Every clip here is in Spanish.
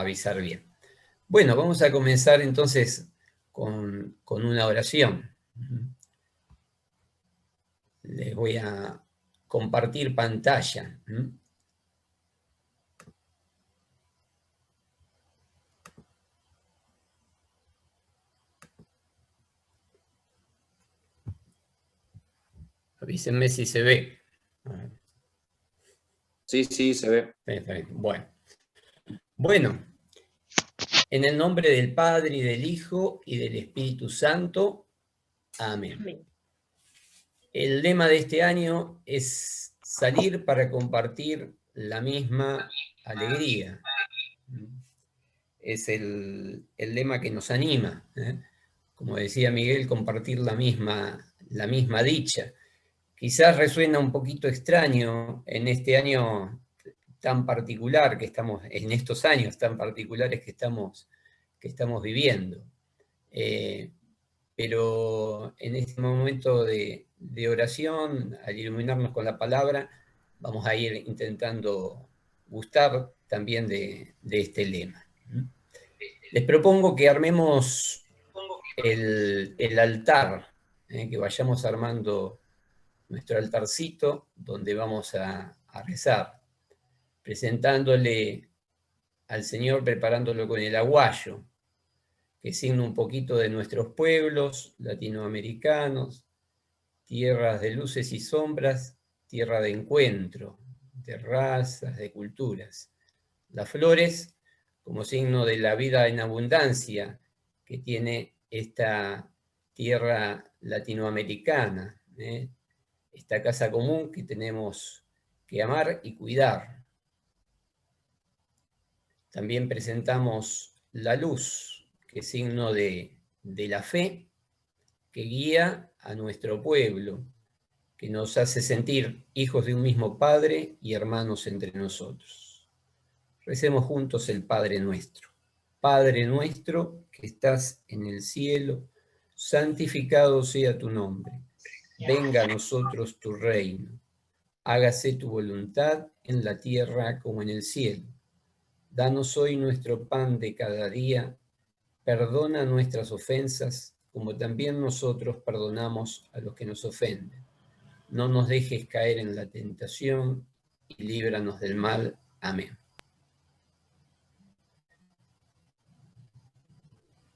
avisar bien. Bueno, vamos a comenzar entonces con una oración. Les voy a compartir pantalla. Avísenme si se ve. Sí, se ve. Está bien. Bueno, en el nombre del Padre, y del Hijo, y del Espíritu Santo. Amén. El lema de este año es salir para compartir la misma alegría. Es el lema que nos anima, ¿eh? Como decía Miguel, compartir la misma dicha. Quizás resuena un poquito extraño en este año tan particular que estamos, en estos años tan particulares que estamos viviendo. Pero en este momento de oración, al iluminarnos con la palabra, vamos a ir intentando gustar también de este lema. Les propongo que armemos el altar, que vayamos armando nuestro altarcito donde vamos a rezar, presentándole al Señor, preparándolo con el aguayo, que signa un poquito de nuestros pueblos latinoamericanos, tierras de luces y sombras, tierra de encuentro, de razas, de culturas. Las flores como signo de la vida en abundancia que tiene esta tierra latinoamericana, esta casa común que tenemos que amar y cuidar. También presentamos la luz, que es signo de la fe, que guía a nuestro pueblo, que nos hace sentir hijos de un mismo Padre y hermanos entre nosotros. Recemos juntos el Padre Nuestro. Padre nuestro que estás en el cielo, santificado sea tu nombre. Venga a nosotros tu reino. Hágase tu voluntad en la tierra como en el cielo. Danos hoy nuestro pan de cada día. Perdona nuestras ofensas, como también nosotros perdonamos a los que nos ofenden. No nos dejes caer en la tentación y líbranos del mal. Amén.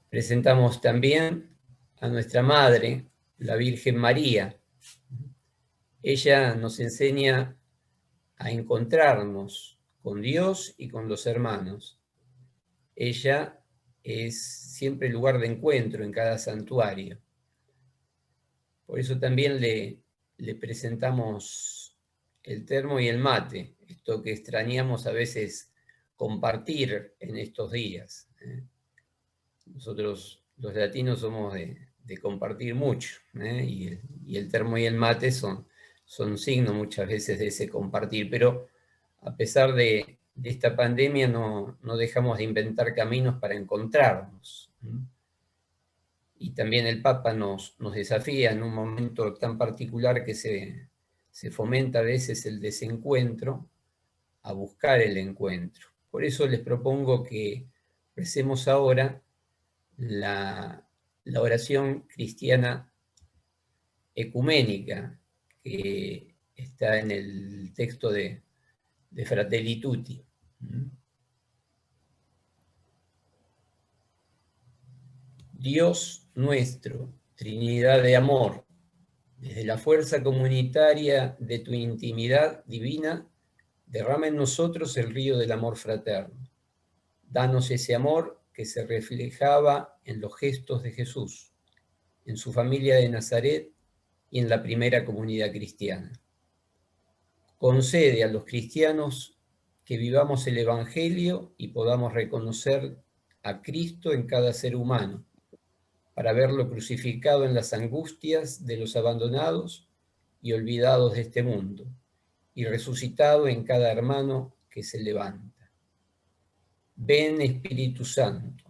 Presentamos también a nuestra Madre, la Virgen María. Ella nos enseña a encontrarnos con Dios y con los hermanos. Ella es siempre el lugar de encuentro en cada santuario. Por eso también le presentamos el termo y el mate, esto que extrañamos a veces compartir en estos días. Nosotros los latinos somos de compartir mucho, y el termo y el mate son signos muchas veces de ese compartir, pero a pesar de esta pandemia no dejamos de inventar caminos para encontrarnos. Y también el Papa nos desafía en un momento tan particular que se fomenta a veces el desencuentro, a buscar el encuentro. Por eso les propongo que recemos ahora la oración cristiana ecuménica que está en el texto de Fratelli Tutti. Dios nuestro, Trinidad de amor, desde la fuerza comunitaria de tu intimidad divina, derrama en nosotros el río del amor fraterno. Danos ese amor que se reflejaba en los gestos de Jesús, en su familia de Nazaret y en la primera comunidad cristiana. Concede a los cristianos que vivamos el Evangelio y podamos reconocer a Cristo en cada ser humano, para verlo crucificado en las angustias de los abandonados y olvidados de este mundo, y resucitado en cada hermano que se levanta. Ven, Espíritu Santo,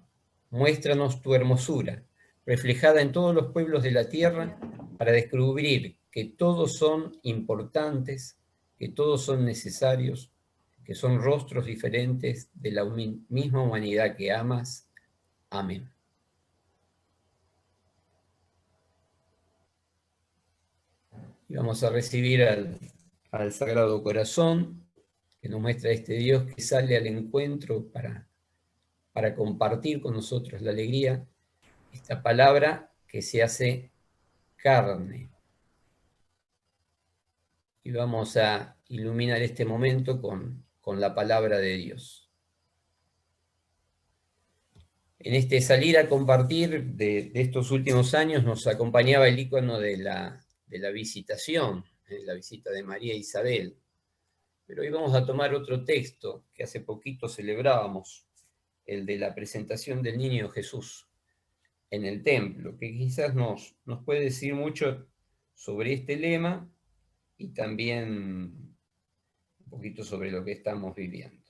muéstranos tu hermosura, reflejada en todos los pueblos de la tierra, para descubrir que todos son importantes, que todos son necesarios, que son rostros diferentes de la misma humanidad que amas. Amén. Y vamos a recibir al Sagrado Corazón, que nos muestra este Dios que sale al encuentro para compartir con nosotros la alegría, esta palabra que se hace carne. Y vamos a iluminar este momento con la palabra de Dios. En este salir a compartir de estos últimos años nos acompañaba el icono de la visitación, la visita de María e Isabel. Pero hoy vamos a tomar otro texto que hace poquito celebrábamos, el de la presentación del niño Jesús en el templo, que quizás nos puede decir mucho sobre este lema y también un poquito sobre lo que estamos viviendo.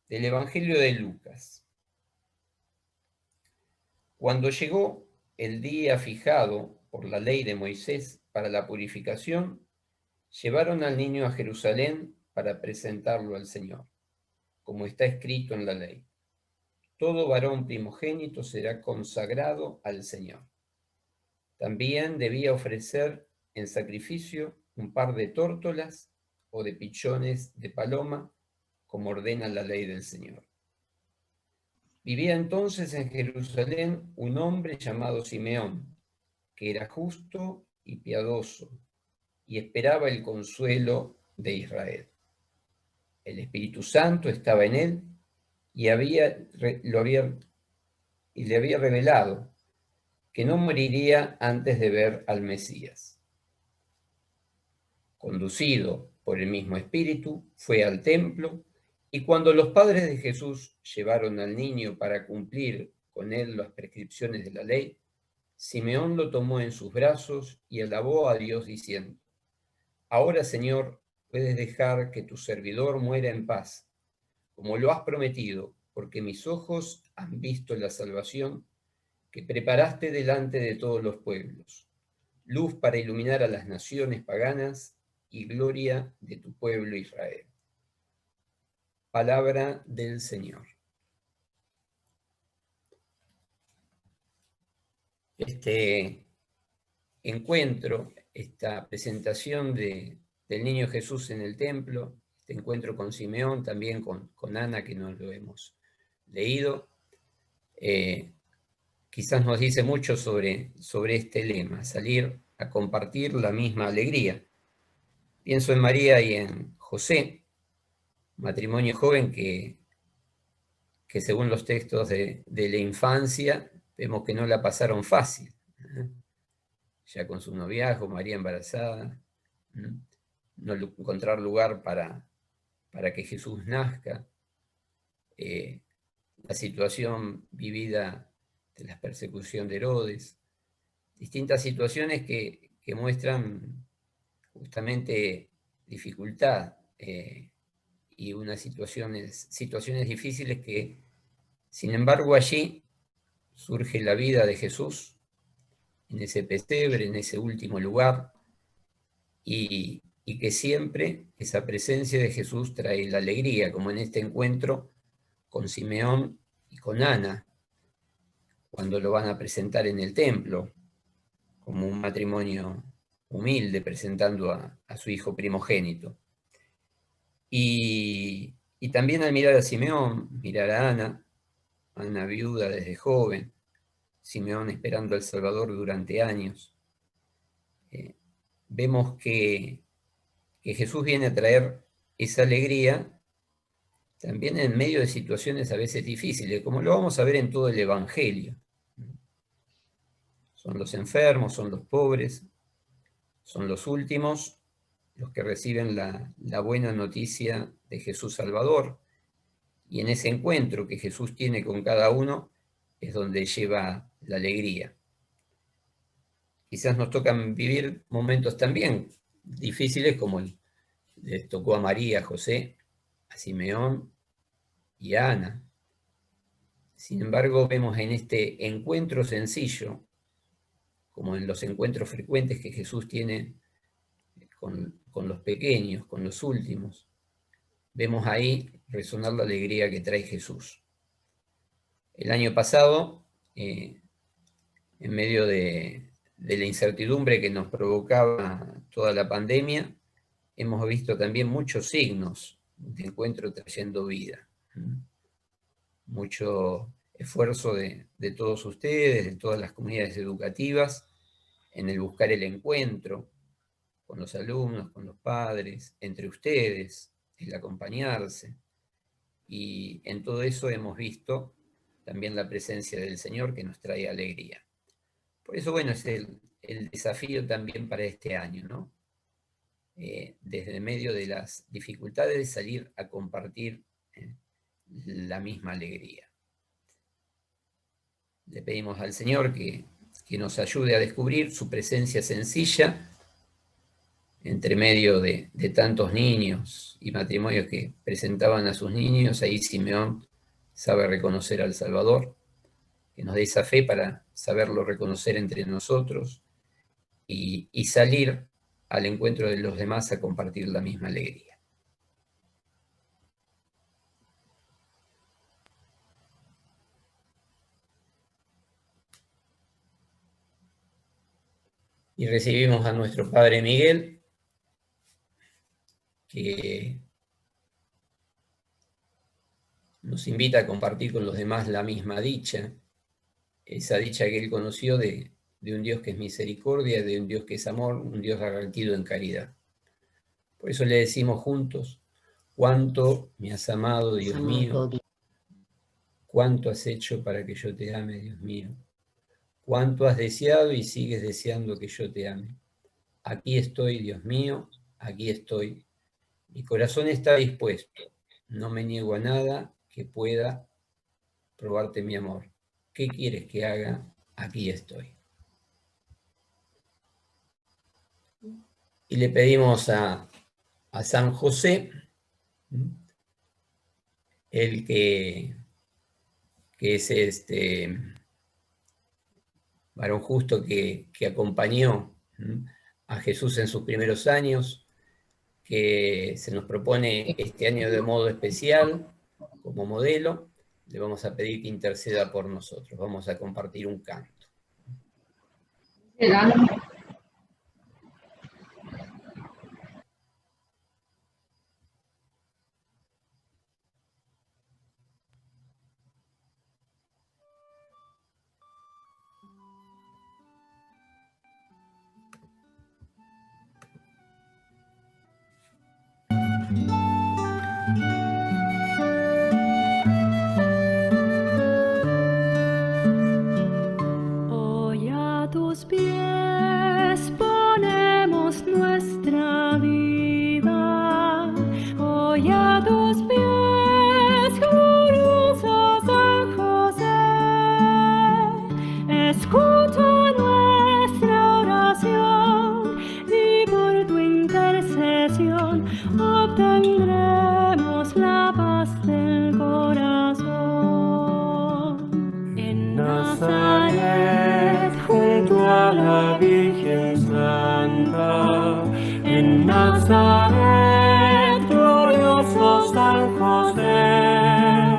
Del Evangelio de Lucas. Cuando llegó el día fijado por la ley de Moisés para la purificación, llevaron al niño a Jerusalén para presentarlo al Señor, como está escrito en la ley. Todo varón primogénito será consagrado al Señor. También debía ofrecer en sacrificio un par de tórtolas o de pichones de paloma, como ordena la ley del Señor. Vivía entonces en Jerusalén un hombre llamado Simeón, que era justo y piadoso, y esperaba el consuelo de Israel. El Espíritu Santo estaba en él y le había revelado que no moriría antes de ver al Mesías. Conducido por el mismo Espíritu, fue al templo, y cuando los padres de Jesús llevaron al niño para cumplir con él las prescripciones de la ley, Simeón lo tomó en sus brazos y alabó a Dios diciendo: Ahora, Señor, puedes dejar que tu servidor muera en paz, como lo has prometido, porque mis ojos han visto la salvación que preparaste delante de todos los pueblos, luz para iluminar a las naciones paganas y gloria de tu pueblo Israel. Palabra del Señor. Este encuentro, esta presentación del niño Jesús en el templo, este encuentro con Simeón, también con Ana, que nos lo hemos leído, quizás nos dice mucho sobre este lema, salir a compartir la misma alegría. Pienso en María y en José, matrimonio joven que según los textos de la infancia, vemos que no la pasaron fácil. Ya con su noviazgo, María embarazada, no encontrar lugar para que Jesús nazca, la situación vivida de la persecución de Herodes, distintas situaciones que muestran justamente dificultad y unas situaciones difíciles que, sin embargo, allí surge la vida de Jesús, en ese pesebre, en ese último lugar, y que siempre esa presencia de Jesús trae la alegría, como en este encuentro con Simeón y con Ana, cuando lo van a presentar en el templo, como un matrimonio humilde, presentando a su hijo primogénito. Y también al mirar a Simeón, mirar a Ana viuda desde joven, Simeón esperando al Salvador durante años, vemos que Jesús viene a traer esa alegría también en medio de situaciones a veces difíciles, como lo vamos a ver en todo el Evangelio. Son los enfermos, son los pobres, son los últimos los que reciben la buena noticia de Jesús Salvador. Y en ese encuentro que Jesús tiene con cada uno es donde lleva la alegría. Quizás nos tocan vivir momentos también difíciles como les tocó a María, a José, a Simeón y a Ana. Sin embargo, vemos en este encuentro sencillo, como en los encuentros frecuentes que Jesús tiene con los pequeños, con los últimos, vemos ahí resonar la alegría que trae Jesús. El año pasado, en medio de la incertidumbre que nos provocaba toda la pandemia, hemos visto también muchos signos de encuentro trayendo vida. Mucho esfuerzo de todos ustedes, de todas las comunidades educativas, en el buscar el encuentro con los alumnos, con los padres, entre ustedes, el acompañarse. Y en todo eso hemos visto también la presencia del Señor que nos trae alegría. Por eso, bueno, es el desafío también para este año, ¿no? Desde medio de las dificultades, salir a compartir la misma alegría. Le pedimos al Señor que nos ayude a descubrir su presencia sencilla entre medio de tantos niños y matrimonios que presentaban a sus niños. Ahí Simeón sabe reconocer al Salvador, que nos dé esa fe para saberlo reconocer entre nosotros y salir al encuentro de los demás a compartir la misma alegría. Y recibimos a nuestro Padre Miguel, que nos invita a compartir con los demás la misma dicha, esa dicha que él conoció de un Dios que es misericordia, de un Dios que es amor, un Dios arrepentido en caridad. Por eso le decimos juntos: cuánto me has amado, Dios mío, cuánto has hecho para que yo te ame, Dios mío, cuánto has deseado y sigues deseando que yo te ame. Aquí estoy, Dios mío, aquí estoy. Mi corazón está dispuesto, no me niego a nada que pueda probarte mi amor. ¿Qué quieres que haga? Aquí estoy. Y le pedimos a San José, el que es este varón justo que acompañó a Jesús en sus primeros años, que se nos propone este año de modo especial como modelo. Le vamos a pedir que interceda por nosotros. Vamos a compartir un canto. obtendremos la paz del corazón. En Nazaret, junto a la Virgen Santa, en Nazaret, glorioso San José,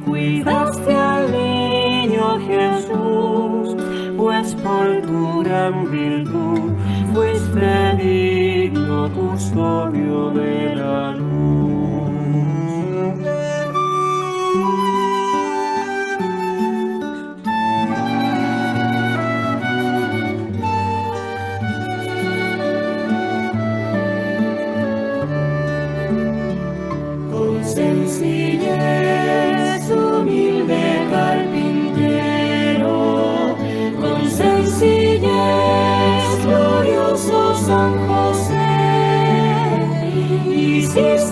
cuidaste al niño Jesús, pues por tu gran virtud fuiste digno custodio de la luz. Con sencillez, humilde carpintero, con sencillez, glorioso San José, hiciste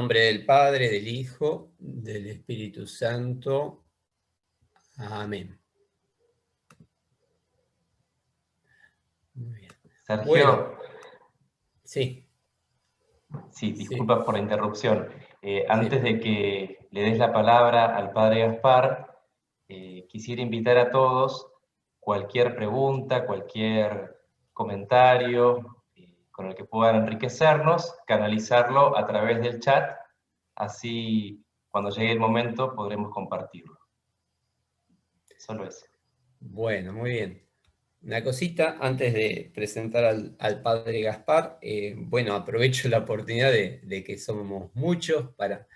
nombre del Padre, del Hijo, del Espíritu Santo. Amén. Muy bien. Sergio, Bueno, sí, sí, sí, disculpa por la interrupción. sí. Antes de que le des la palabra al padre Gaspar, quisiera invitar a todos, cualquier pregunta, cualquier comentario con el que puedan enriquecernos, canalizarlo a través del chat, así cuando llegue el momento podremos compartirlo. Solo eso. Bueno, muy bien. Una cosita antes de presentar al padre Gaspar. Bueno, aprovecho la oportunidad de que somos muchos para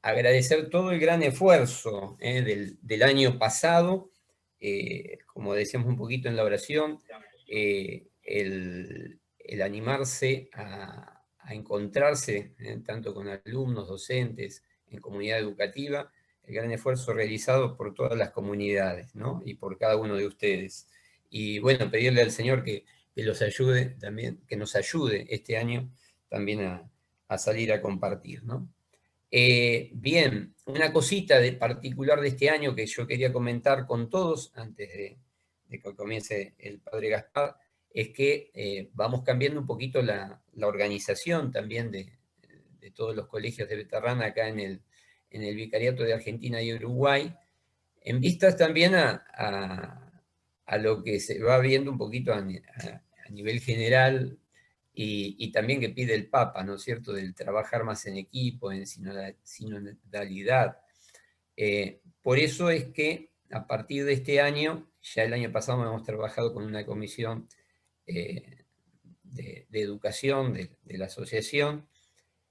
agradecer todo el gran esfuerzo del año pasado. Como decíamos un poquito en la oración, el animarse a encontrarse, tanto con alumnos, docentes, en comunidad educativa, el gran esfuerzo realizado por todas las comunidades, ¿no? Y por cada uno de ustedes. Y bueno, pedirle al Señor que los ayude también, que nos ayude este año también a salir a compartir, ¿no? Bien, una cosita de particular de este año que yo quería comentar con todos antes de que comience el padre Gaspar, es que vamos cambiando un poquito la organización también de todos los colegios de Betarrán acá en el Vicariato de Argentina y Uruguay, en vistas también a lo que se va viendo un poquito a nivel general y también que pide el Papa, ¿no es cierto?, del trabajar más en equipo, en sinodalidad. Por eso es que a partir de este año, ya el año pasado hemos trabajado con una comisión de educación de la asociación,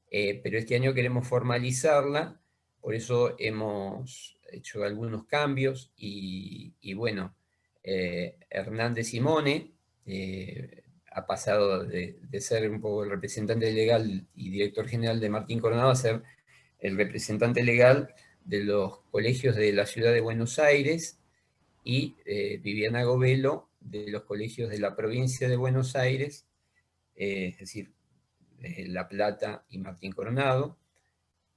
pero este año queremos formalizarla, por eso hemos hecho algunos cambios y bueno, Hernán de Simone ha pasado de ser un poco el representante legal y director general de Martín Coronado a ser el representante legal de los colegios de la ciudad de Buenos Aires y Viviana Govelo de los colegios de la provincia de Buenos Aires, es decir, La Plata y Martín Coronado.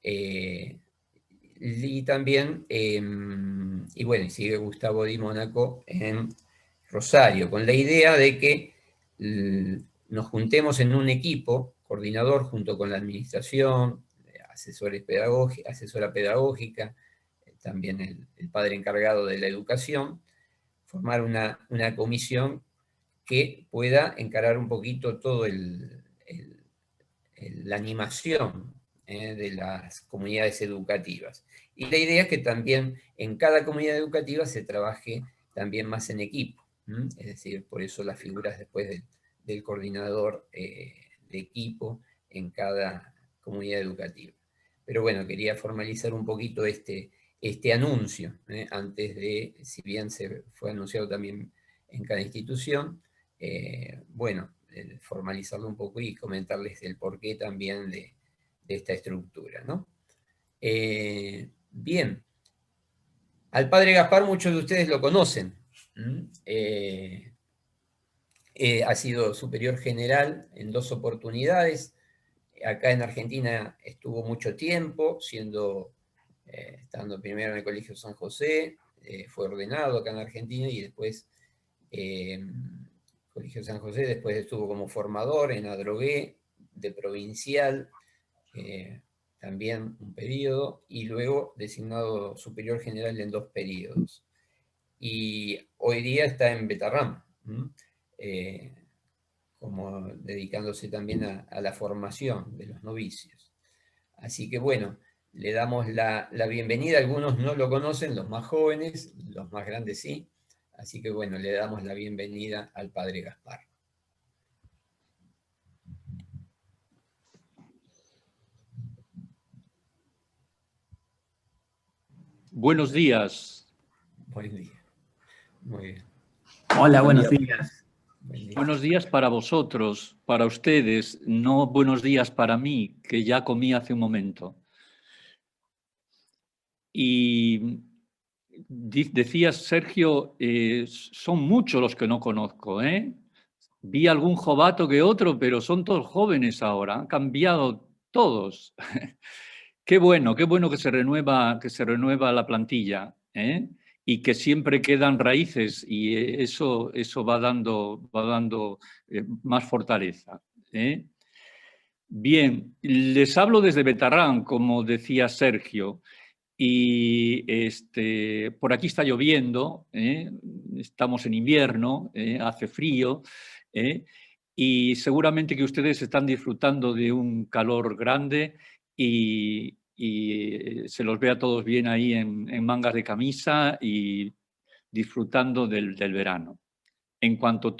Y también, y bueno, y sigue Gustavo Di Mónaco en Rosario, con la idea de que nos juntemos en un equipo coordinador junto con la administración, asesora pedagógica, también el padre encargado de la educación, formar una comisión que pueda encarar un poquito todo la animación de las comunidades educativas. Y la idea es que también en cada comunidad educativa se trabaje también más en equipo. Es decir, por eso las figuras después del coordinador de equipo en cada comunidad educativa. Pero bueno, quería formalizar un poquito este anuncio, antes de, si bien se fue anunciado también en cada institución, bueno, formalizarlo un poco y comentarles el porqué también de esta estructura, ¿no? Bien, al padre Gaspar muchos de ustedes lo conocen. Ha sido superior general en 2 oportunidades. Acá en Argentina estuvo mucho tiempo, estando primero en el Colegio San José, fue ordenado acá en Argentina y después Colegio San José, después estuvo como formador en Adrogué, de provincial, también un periodo, y luego designado superior general en 2 periodos. Y hoy día está en Betarrán, como dedicándose también a la formación de los novicios. Así que bueno, le damos la bienvenida, algunos no lo conocen, los más jóvenes, los más grandes sí, así que bueno, le damos la bienvenida al padre Gaspar. Buenos días. Buen día. Muy bien. Hola, buenos días. Buen día. Buenos días para vosotros, para ustedes, no buenos días para mí, que ya comí hace un momento. Y decías, Sergio, son muchos los que no conozco, ¿eh? Vi algún jovato que otro, pero son todos jóvenes ahora, han cambiado todos. Qué bueno que se renueva la plantilla, ¿eh? Y que siempre quedan raíces y eso va dando más fortaleza, ¿eh? Bien, les hablo desde Betarrán, como decía Sergio, y por aquí está lloviendo, ¿eh? Estamos en invierno, hace frío, y seguramente que ustedes están disfrutando de un calor grande y se los ve a todos bien ahí en mangas de camisa y disfrutando del verano, en cuanto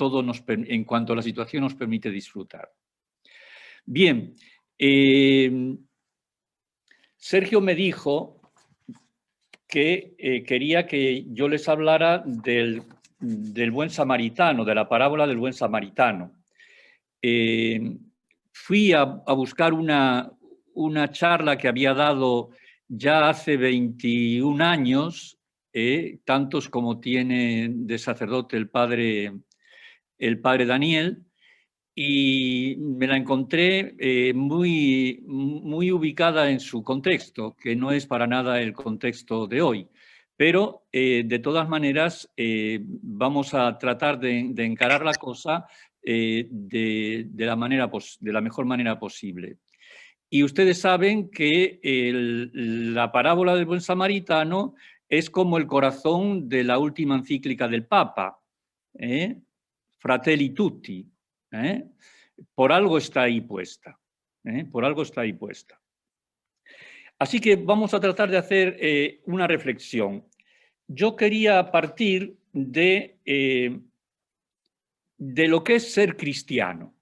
la situación nos permite disfrutar. Bien, Sergio me dijo que quería que yo les hablara del buen samaritano, de la parábola del buen samaritano. Fui a buscar una charla que había dado ya hace 21 años, tantos como tiene de sacerdote el padre Daniel, y me la encontré muy ubicada en su contexto, que no es para nada el contexto de hoy. Pero, de todas maneras, vamos a tratar de encarar la cosa de la mejor manera posible. Y ustedes saben que la parábola del buen samaritano es como el corazón de la última encíclica del Papa, Fratelli Tutti. Por algo está ahí puesta. Por algo está ahí puesta. Así que vamos a tratar de hacer una reflexión. Yo quería partir de lo que es ser cristiano.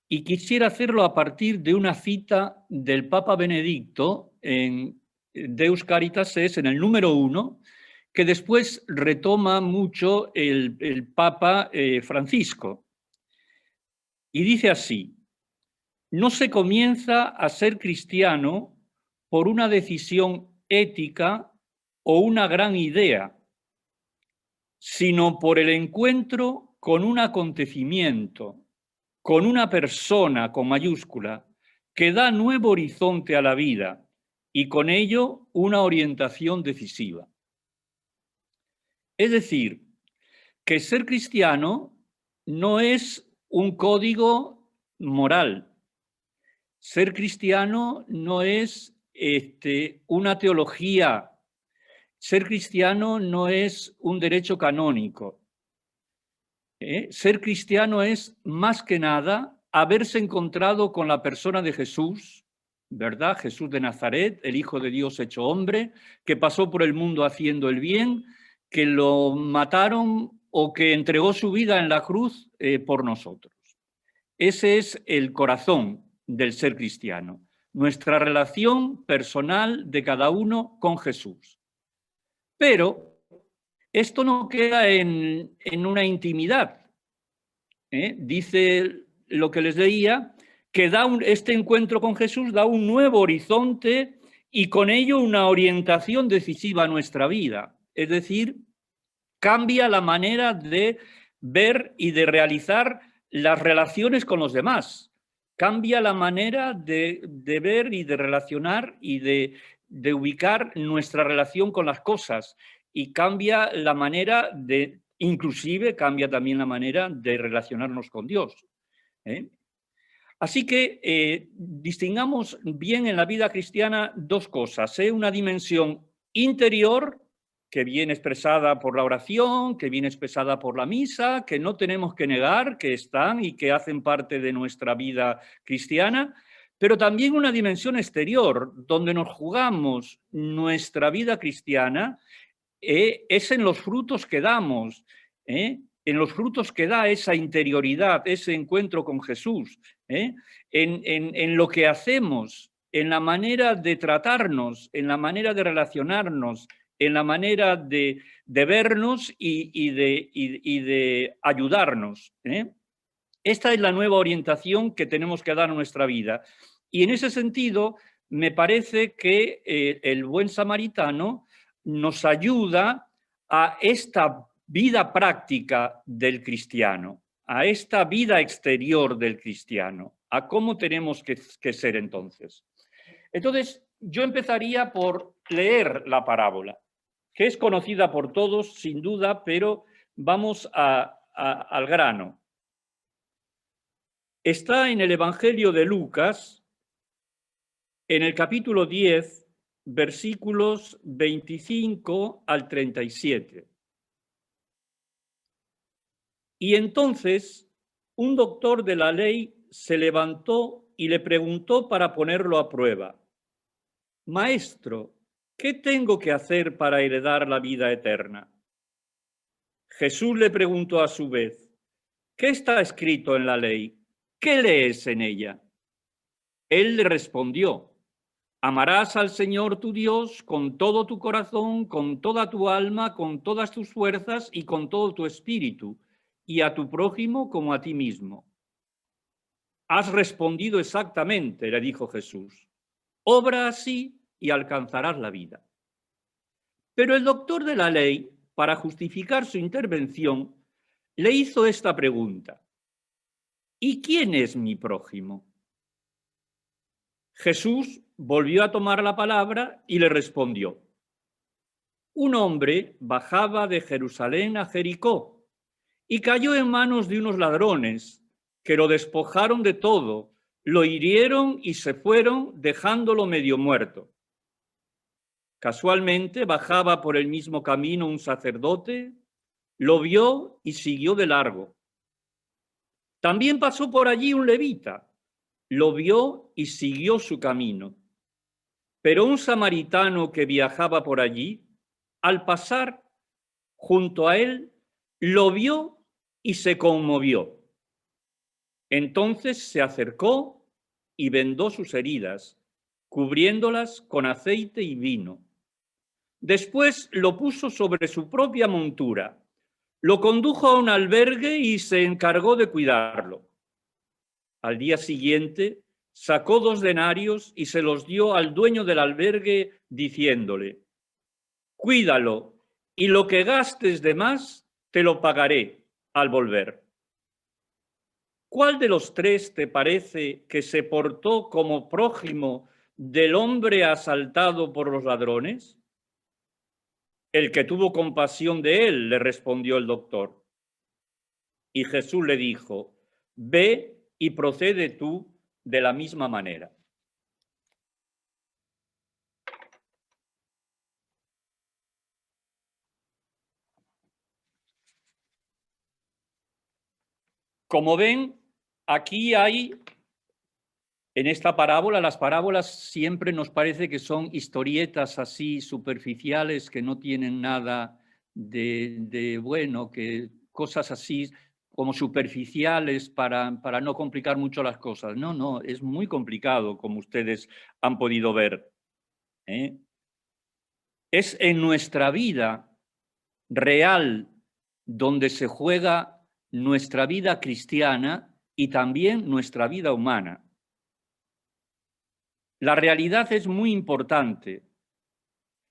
Y quisiera hacerlo a partir de una cita del Papa Benedicto en Deus Caritas Es, en el número 1, que después retoma mucho el Papa Francisco. Y dice así: no se comienza a ser cristiano por una decisión ética o una gran idea, sino por el encuentro con un acontecimiento, con una persona con mayúscula, que da nuevo horizonte a la vida y con ello una orientación decisiva. Es decir, que ser cristiano no es un código moral. Ser cristiano no es una teología. Ser cristiano no es un derecho canónico. Ser cristiano es, más que nada, haberse encontrado con la persona de Jesús, ¿verdad? Jesús de Nazaret, el Hijo de Dios hecho hombre, que pasó por el mundo haciendo el bien, que lo mataron o que entregó su vida en la cruz por nosotros. Ese es el corazón del ser cristiano, nuestra relación personal de cada uno con Jesús. Pero esto no queda en una intimidad. Dice lo que les leía, que este encuentro con Jesús da un nuevo horizonte y con ello una orientación decisiva a nuestra vida. Es decir, cambia la manera de ver y de realizar las relaciones con los demás. Cambia la manera de ver y de relacionar y de ubicar nuestra relación con las cosas. Y cambia la manera inclusive cambia también la manera de relacionarnos con Dios. Así que distingamos bien en la vida cristiana dos cosas. Una dimensión interior, que viene expresada por la oración, que viene expresada por la misa, que no tenemos que negar, que están y que hacen parte de nuestra vida cristiana, pero también una dimensión exterior, donde nos jugamos nuestra vida cristiana, es en los frutos que damos, en los frutos que da esa interioridad, ese encuentro con Jesús, en lo que hacemos, en la manera de tratarnos, en la manera de relacionarnos, en la manera de vernos y de ayudarnos. Esta es la nueva orientación que tenemos que dar a nuestra vida. Y en ese sentido, me parece que el buen samaritano nos ayuda a esta vida práctica del cristiano, a esta vida exterior del cristiano, a cómo tenemos que ser entonces. Entonces, yo empezaría por leer la parábola, que es conocida por todos, sin duda, pero vamos al grano. Está en el Evangelio de Lucas, en el capítulo 10, versículos 25 al 37. Y entonces un doctor de la ley se levantó y le preguntó para ponerlo a prueba: Maestro, ¿qué tengo que hacer para heredar la vida eterna? Jesús le preguntó a su vez: ¿qué está escrito en la ley? ¿Qué lees en ella? Él le respondió: amarás al Señor tu Dios con todo tu corazón, con toda tu alma, con todas tus fuerzas y con todo tu espíritu, y a tu prójimo como a ti mismo. Has respondido exactamente, le dijo Jesús. Obra así y alcanzarás la vida. Pero el doctor de la ley, para justificar su intervención, le hizo esta pregunta: ¿y quién es mi prójimo? Jesús volvió a tomar la palabra y le respondió: un hombre bajaba de Jerusalén a Jericó y cayó en manos de unos ladrones que lo despojaron de todo, lo hirieron y se fueron dejándolo medio muerto. Casualmente bajaba por el mismo camino un sacerdote, lo vio y siguió de largo. También pasó por allí un levita, lo vio y siguió su camino. Pero un samaritano que viajaba por allí, al pasar junto a él, lo vio y se conmovió. Entonces se acercó y vendó sus heridas, cubriéndolas con aceite y vino. Después lo puso sobre su propia montura, lo condujo a un albergue y se encargó de cuidarlo. Al día siguiente sacó 2 denarios y se los dio al dueño del albergue diciéndole: cuídalo y lo que gastes de más te lo pagaré al volver. ¿Cuál de los 3 te parece que se portó como prójimo del hombre asaltado por los ladrones? El que tuvo compasión de él, le respondió el doctor. Y Jesús le dijo: ve y procede tú de la misma manera. Como ven, aquí hay, en esta parábola, las parábolas siempre nos parece que son historietas así superficiales, que no tienen nada de bueno, que cosas así como superficiales para no complicar mucho las cosas. No, no, es muy complicado, como ustedes han podido ver. Es en nuestra vida real donde se juega nuestra vida cristiana y también nuestra vida humana. La realidad es muy importante.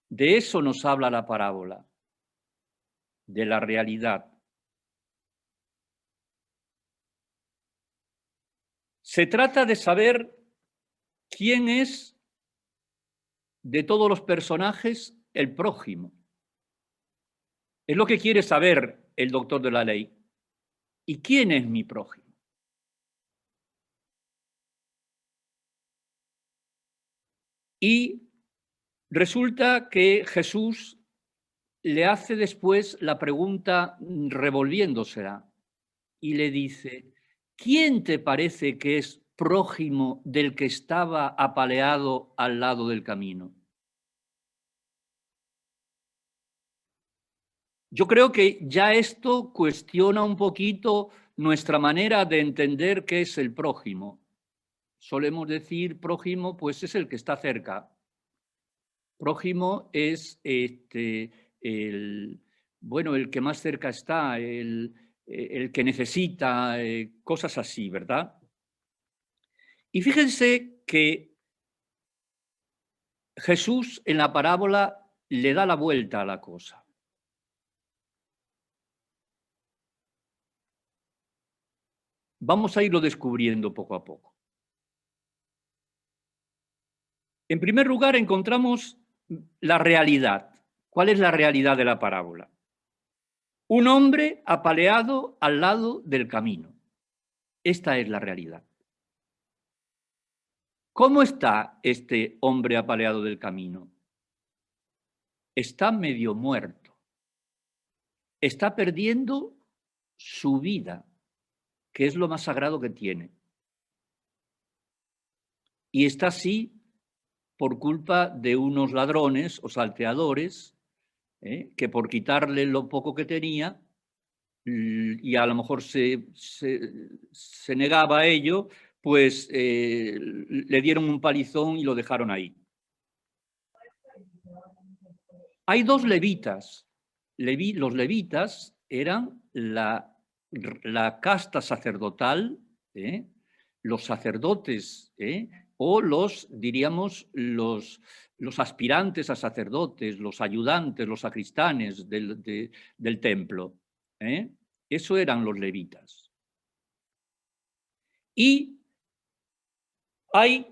De eso nos habla la parábola, de la realidad. Se trata de saber quién es, de todos los personajes, el prójimo. Es lo que quiere saber el doctor de la ley. ¿Y quién es mi prójimo? Y resulta que Jesús le hace después la pregunta revolviéndosela y le dice: ¿quién te parece que es prójimo del que estaba apaleado al lado del camino? Yo creo que ya esto cuestiona un poquito nuestra manera de entender qué es el prójimo. Solemos decir prójimo, pues es el que está cerca. Prójimo es el que más cerca está, el que necesita, cosas así, ¿verdad? Y fíjense que Jesús en la parábola le da la vuelta a la cosa. Vamos a irlo descubriendo poco a poco. En primer lugar, encontramos la realidad. ¿Cuál es la realidad de la parábola? Un hombre apaleado al lado del camino. Esta es la realidad. ¿Cómo está este hombre apaleado del camino? Está medio muerto. Está perdiendo su vida, que es lo más sagrado que tiene. Y está así por culpa de unos ladrones o salteadores que por quitarle lo poco que tenía, y a lo mejor se negaba a ello, pues le dieron un palizón y lo dejaron ahí. Hay dos levitas. Los levitas eran la casta sacerdotal, los sacerdotes, o diríamos, los aspirantes a sacerdotes, los ayudantes, los sacristanes del templo. Eso eran los levitas. Y hay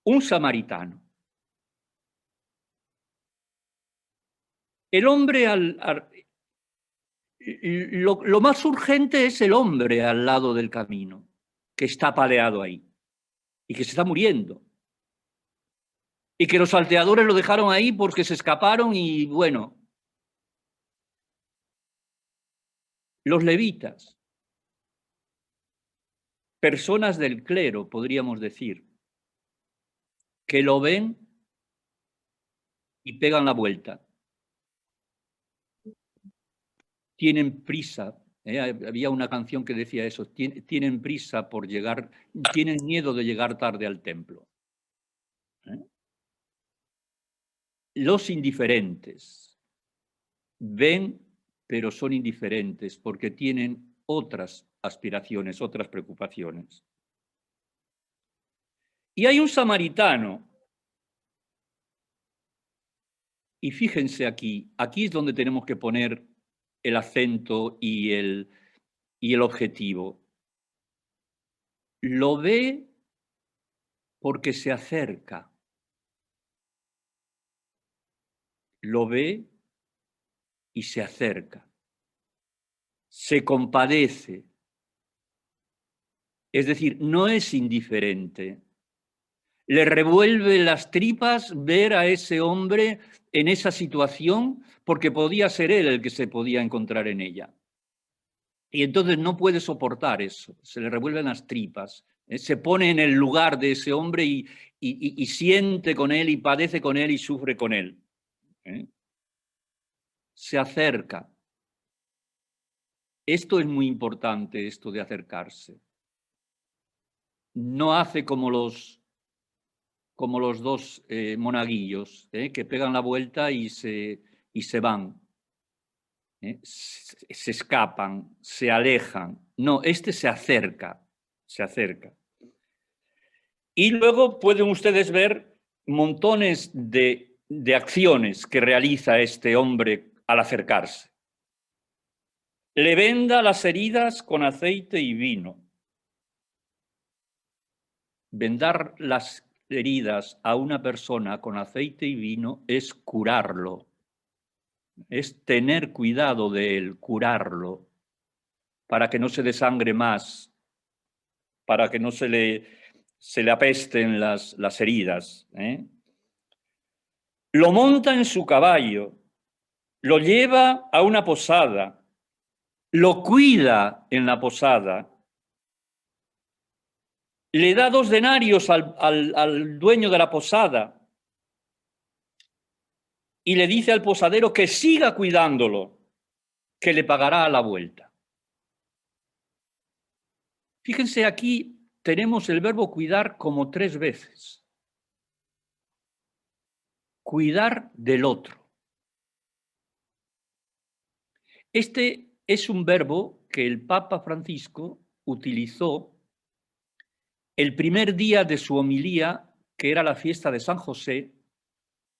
un samaritano. El hombre, lo más urgente es el hombre al lado del camino, que está apaleado ahí y que se está muriendo. Y que los salteadores lo dejaron ahí porque se escaparon y bueno. Los levitas, personas del clero, podríamos decir, que lo ven y pegan la vuelta. Tienen prisa. Había una canción que decía eso, tienen prisa por llegar, tienen miedo de llegar tarde al templo. Los indiferentes ven, pero son indiferentes porque tienen otras aspiraciones, otras preocupaciones. Y hay un samaritano. Y fíjense aquí es donde tenemos que poner el acento y el objetivo. Lo ve porque se acerca. Lo ve y se acerca. Se compadece. Es decir, no es indiferente. Le revuelve las tripas ver a ese hombre en esa situación porque podía ser él el que se podía encontrar en ella. Y entonces no puede soportar eso, se le revuelven las tripas. Se pone en el lugar de ese hombre y siente con él y padece con él y sufre con él. Se acerca. Esto es muy importante, esto de acercarse. No hace como los dos monaguillos que pegan la vuelta y se van. Se escapan, se alejan. No, este se acerca, se acerca. Y luego pueden ustedes ver montones de acciones que realiza este hombre al acercarse. Le venda las heridas con aceite y vino. Vendar las heridas a una persona con aceite y vino es curarlo, es tener cuidado de él, curarlo, para que no se desangre más, para que no se le apesten las heridas. Lo monta en su caballo, lo lleva a una posada, lo cuida en la posada, le da 2 denarios al dueño de la posada y le dice al posadero que siga cuidándolo, que le pagará a la vuelta. Fíjense, aquí tenemos el verbo cuidar como 3 veces. Cuidar del otro. Este es un verbo que el Papa Francisco utilizó el primer día de su homilía, que era la fiesta de San José,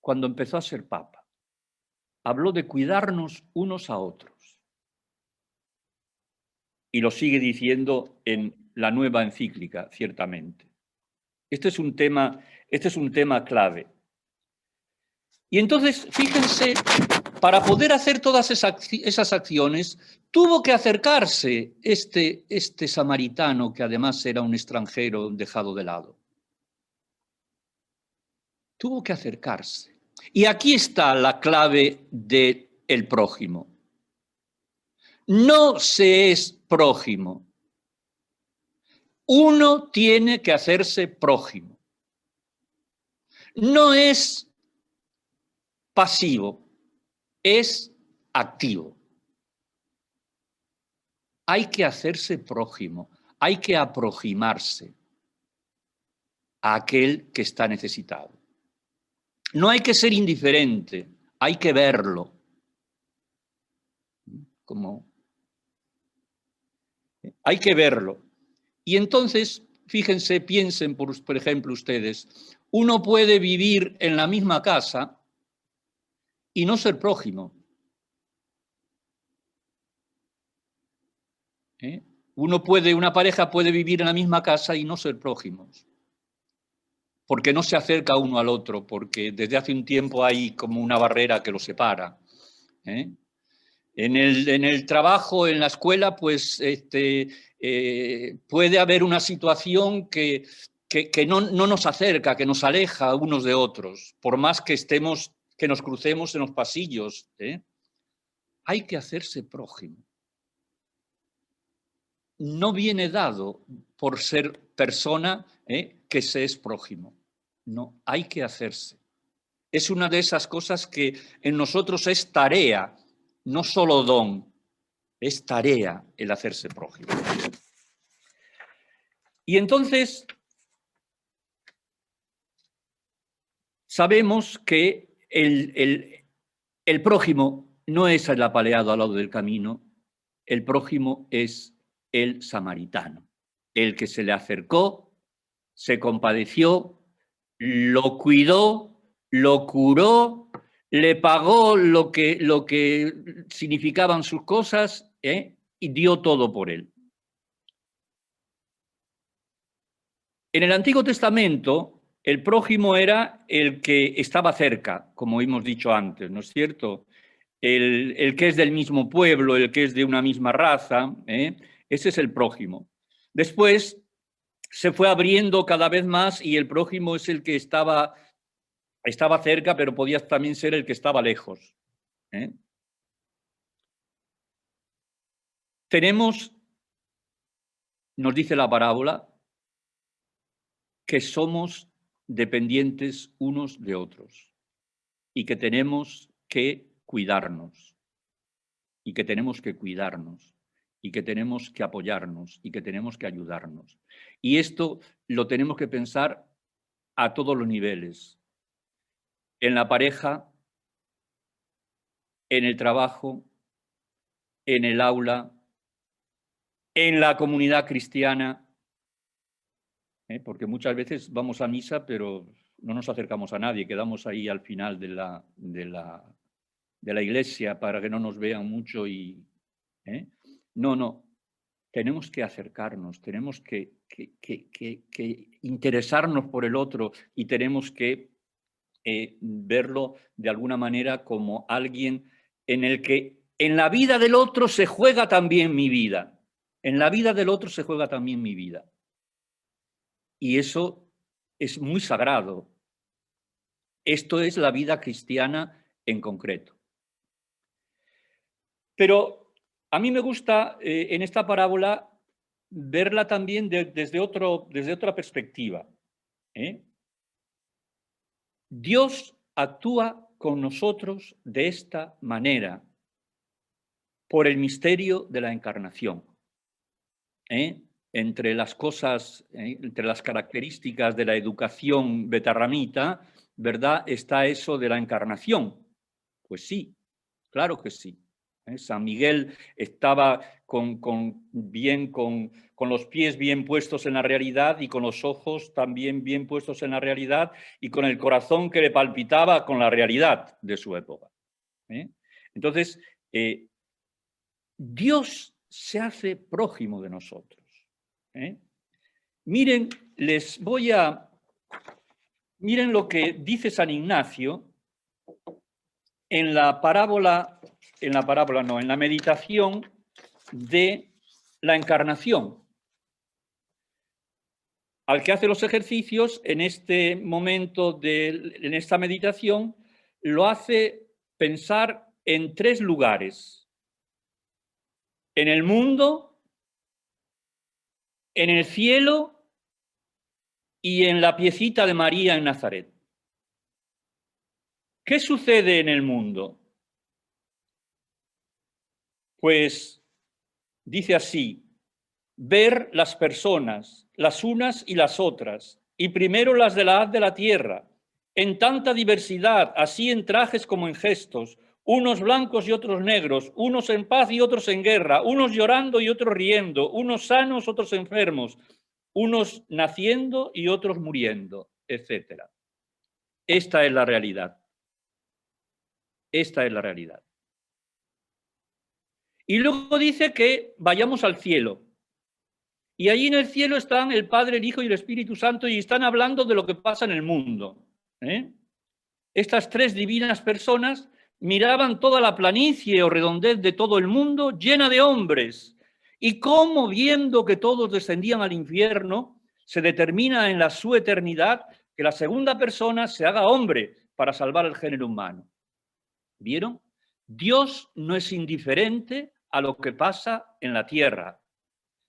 cuando empezó a ser Papa. Habló de cuidarnos unos a otros. Y lo sigue diciendo en la nueva encíclica, ciertamente. Este es un tema clave. Y entonces, fíjense, para poder hacer todas esas acciones, tuvo que acercarse este samaritano, que además era un extranjero dejado de lado. Tuvo que acercarse. Y aquí está la clave del prójimo. No se es prójimo. Uno tiene que hacerse prójimo. No es pasivo, es activo. Hay que hacerse prójimo, hay que aproximarse a aquel que está necesitado. No hay que ser indiferente, hay que verlo. Hay que verlo. Y entonces, fíjense, piensen, por ejemplo, ustedes, uno puede vivir en la misma casa y no ser prójimo. Una pareja puede vivir en la misma casa y no ser prójimos. Porque no se acerca uno al otro, porque desde hace un tiempo hay como una barrera que los separa. En el trabajo, en la escuela, pues puede haber una situación que no nos acerca, que nos aleja unos de otros, por más que nos crucemos en los pasillos. Hay que hacerse prójimo. No viene dado por ser persona que se es prójimo. No, hay que hacerse. Es una de esas cosas que en nosotros es tarea, no solo don, es tarea el hacerse prójimo. Y entonces sabemos que el prójimo no es el apaleado al lado del camino, el prójimo es el samaritano, el que se le acercó, se compadeció, lo cuidó, lo curó, le pagó lo que significaban sus cosas y dio todo por él. En el Antiguo Testamento, el prójimo era el que estaba cerca, como hemos dicho antes, ¿no es cierto? El que es del mismo pueblo, el que es de una misma raza, ese es el prójimo. Después se fue abriendo cada vez más y el prójimo es el que estaba cerca, pero podía también ser el que estaba lejos. Nos dice la parábola, que somos dependientes unos de otros y que tenemos que cuidarnos y que tenemos que cuidarnos y que tenemos que apoyarnos y que tenemos que ayudarnos. Y esto lo tenemos que pensar a todos los niveles, en la pareja, en el trabajo, en el aula, en la comunidad cristiana, porque muchas veces vamos a misa, pero no nos acercamos a nadie, quedamos ahí al final de la iglesia para que no nos vean mucho. No, tenemos que acercarnos, tenemos que interesarnos por el otro y tenemos que verlo de alguna manera como alguien en el que en la vida del otro se juega también mi vida. En la vida del otro se juega también mi vida. Y eso es muy sagrado. Esto es la vida cristiana en concreto. Pero a mí me gusta en esta parábola verla también desde otra perspectiva. Dios actúa con nosotros de esta manera por el misterio de la encarnación. Entre las cosas, entre las características de la educación betarramita, ¿verdad?, está eso de la encarnación. Pues sí, claro que sí. San Miguel estaba con los pies bien puestos en la realidad y con los ojos también bien puestos en la realidad y con el corazón que le palpitaba con la realidad de su época. Entonces, Dios se hace prójimo de nosotros. Miren, les voy a Miren lo que dice San Ignacio en la meditación de la Encarnación. Al que hace los ejercicios, en este momento, en esta meditación, lo hace pensar en 3 lugares: en el mundo, en el cielo y en la piecita de María en Nazaret. ¿Qué sucede en el mundo? Pues dice así: ver las personas, las unas y las otras, y primero las de la haz de la tierra, en tanta diversidad, así en trajes como en gestos, unos blancos y otros negros, unos en paz y otros en guerra, unos llorando y otros riendo, unos sanos, otros enfermos, unos naciendo y otros muriendo, etc. Esta es la realidad. Esta es la realidad. Y luego dice que vayamos al cielo. Y allí en el cielo están el Padre, el Hijo y el Espíritu Santo, y están hablando de lo que pasa en el mundo. Estas 3 divinas personas miraban toda la planicie o redondez de todo el mundo llena de hombres, y cómo, viendo que todos descendían al infierno, se determina en su eternidad que la segunda persona se haga hombre para salvar al género humano. ¿Vieron? Dios no es indiferente a lo que pasa en la tierra.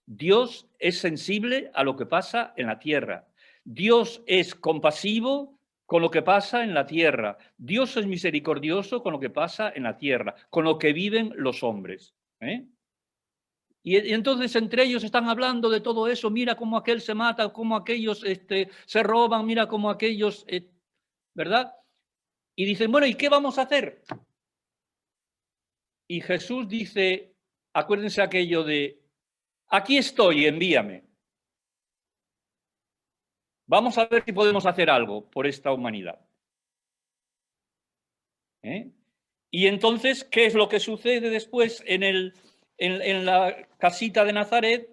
Dios es sensible a lo que pasa en la tierra. Dios es compasivo con lo que pasa en la tierra. Dios es misericordioso con lo que pasa en la tierra, con lo que viven los hombres. Y entonces entre ellos están hablando de todo eso. Mira cómo aquel se mata, cómo aquellos se roban, mira cómo aquellos, ¿verdad? Y dicen, bueno, ¿y qué vamos a hacer? Y Jesús dice, acuérdense aquello de: aquí estoy, envíame. Vamos a ver si podemos hacer algo por esta humanidad. Y entonces, ¿qué es lo que sucede después en la casita de Nazaret?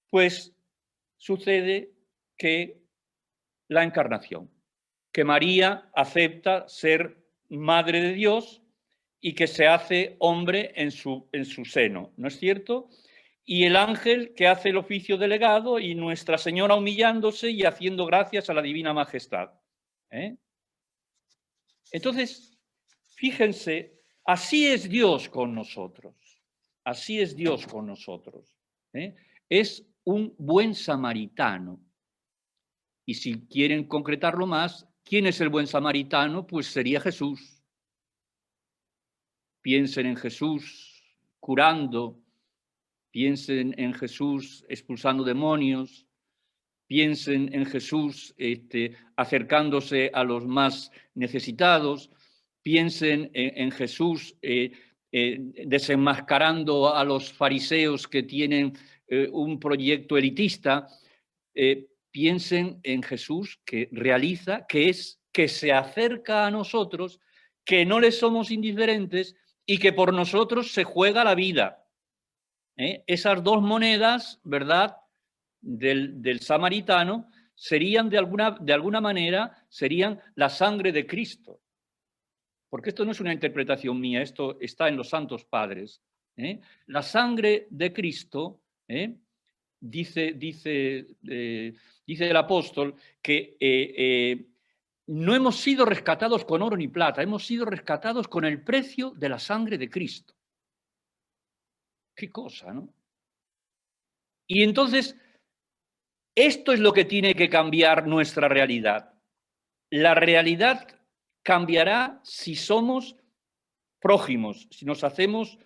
Pues sucede que la encarnación, que María acepta ser madre de Dios y que se hace hombre en su seno, ¿no es cierto? Y el ángel que hace el oficio delegado, y Nuestra Señora humillándose y haciendo gracias a la divina majestad. Entonces, fíjense, así es Dios con nosotros. Así es Dios con nosotros. Es un buen samaritano. Y si quieren concretarlo más, ¿quién es el buen samaritano? Pues sería Jesús. Piensen en Jesús curando, piensen en Jesús expulsando demonios, piensen en Jesús acercándose a los más necesitados, piensen en Jesús desenmascarando a los fariseos que tienen un proyecto elitista, piensen en Jesús que realiza, que se acerca a nosotros, que no le somos indiferentes y que por nosotros se juega la vida. Esas 2 monedas, ¿verdad?, del samaritano serían de alguna manera, serían la sangre de Cristo. Porque esto no es una interpretación mía, esto está en los Santos Padres. La sangre de Cristo, dice el apóstol, que no hemos sido rescatados con oro ni plata, hemos sido rescatados con el precio de la sangre de Cristo. Qué cosa, ¿no? Y entonces, esto es lo que tiene que cambiar nuestra realidad. La realidad cambiará si somos prójimos, si nos hacemos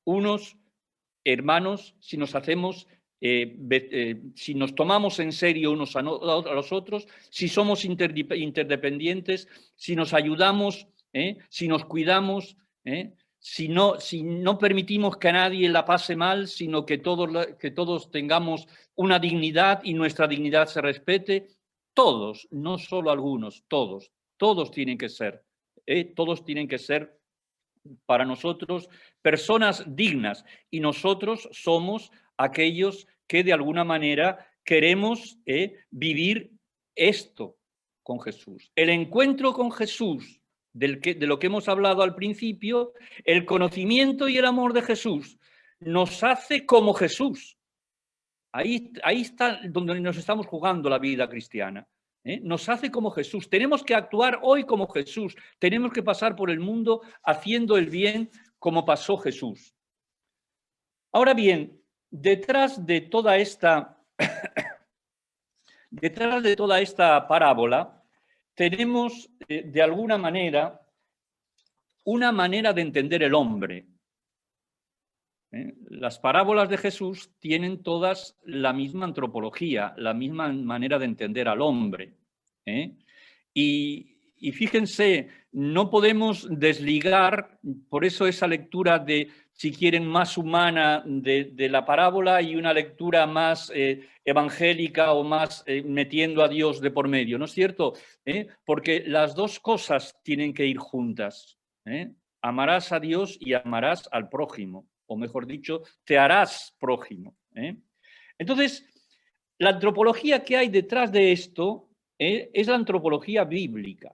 unos hermanos, si nos hacemos, si nos tomamos en serio unos a los otros, si somos interdependientes, si nos ayudamos, si nos cuidamos, si no permitimos que a nadie la pase mal, sino que todos tengamos una dignidad y nuestra dignidad se respete. Todos, no solo algunos, todos tienen que ser, todos tienen que ser para nosotros personas dignas, y nosotros somos aquellos que de alguna manera queremos vivir esto con Jesús. El encuentro con Jesús, de lo que hemos hablado al principio, el conocimiento y el amor de Jesús, nos hace como Jesús. Ahí está donde nos estamos jugando la vida cristiana. Nos hace como Jesús. Tenemos que actuar hoy como Jesús. Tenemos que pasar por el mundo haciendo el bien como pasó Jesús. Ahora bien, detrás de toda esta parábola tenemos, de alguna manera, una manera de entender el hombre. Las parábolas de Jesús tienen todas la misma antropología, la misma manera de entender al hombre. Y fíjense, no podemos desligar, por eso esa lectura de, si quieren, más humana de la parábola y una lectura más evangélica o más metiendo a Dios de por medio, ¿no es cierto? Porque las dos cosas tienen que ir juntas. Amarás a Dios y amarás al prójimo, o mejor dicho, te harás prójimo. Entonces, la antropología que hay detrás de esto es la antropología bíblica.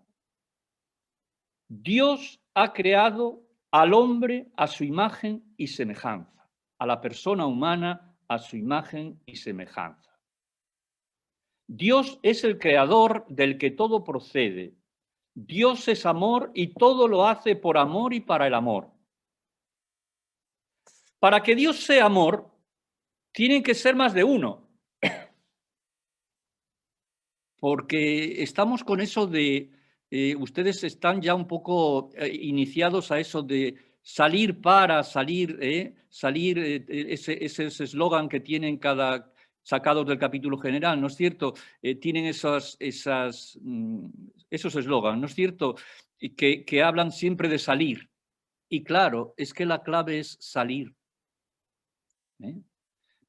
Dios ha creado al hombre a su imagen y semejanza, a la persona humana a su imagen y semejanza. Dios es el creador del que todo procede. Dios es amor y todo lo hace por amor y para el amor. Para que Dios sea amor, tienen que ser más de uno. Porque estamos con eso de, ustedes están ya un poco iniciados a eso de salir para, salir, ese eslogan que tienen sacados del capítulo general, ¿no es cierto? Tienen esos eslogans, ¿no es cierto? Que hablan siempre de salir. Y claro, es que la clave es salir.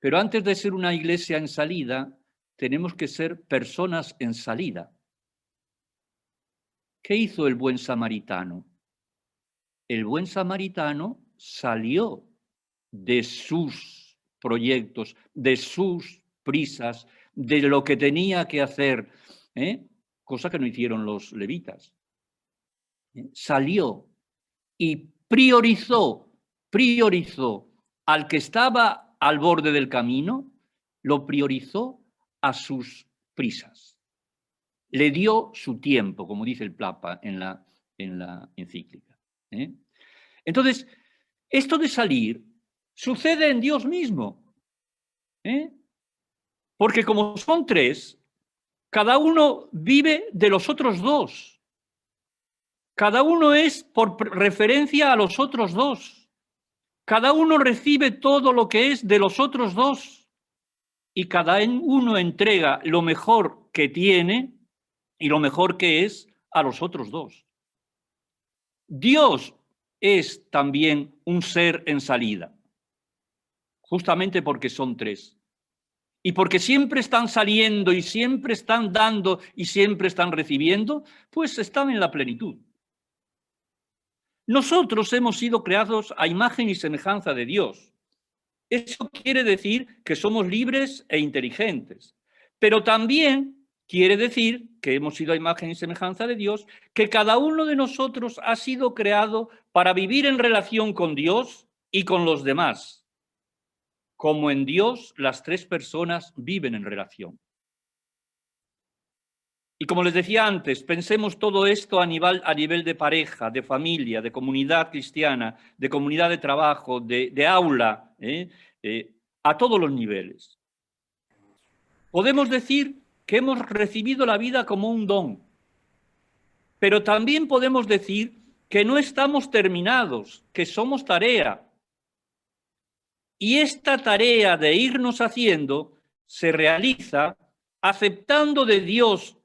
Pero antes de ser una iglesia en salida, tenemos que ser personas en salida. ¿Qué hizo el buen samaritano? El buen samaritano salió de sus proyectos, de sus prisas, de lo que tenía que hacer, cosa que no hicieron los levitas. Salió y priorizó al que estaba al borde del camino, lo priorizó a sus prisas. Le dio su tiempo, como dice el Papa en la encíclica. Entonces, esto de salir sucede en Dios mismo. Porque como son tres, cada uno vive de los otros dos. Cada uno es por referencia a los otros dos. Cada uno recibe todo lo que es de los otros dos. Y cada uno entrega lo mejor que tiene y lo mejor que es a los otros dos. Dios es también un ser en salida, justamente porque son tres. Y porque siempre están saliendo y siempre están dando y siempre están recibiendo, pues están en la plenitud. Nosotros hemos sido creados a imagen y semejanza de Dios. Eso quiere decir que somos libres e inteligentes, pero también quiere decir que hemos sido a imagen y semejanza de Dios, que cada uno de nosotros ha sido creado para vivir en relación con Dios y con los demás. Como en Dios, las tres personas viven en relación. Y como les decía antes, pensemos todo esto a nivel de pareja, de familia, de comunidad cristiana, de comunidad de trabajo, de aula, a todos los niveles. Podemos decir que hemos recibido la vida como un don, pero también podemos decir que no estamos terminados, que somos tarea. Y esta tarea de irnos haciendo se realiza aceptando de Dios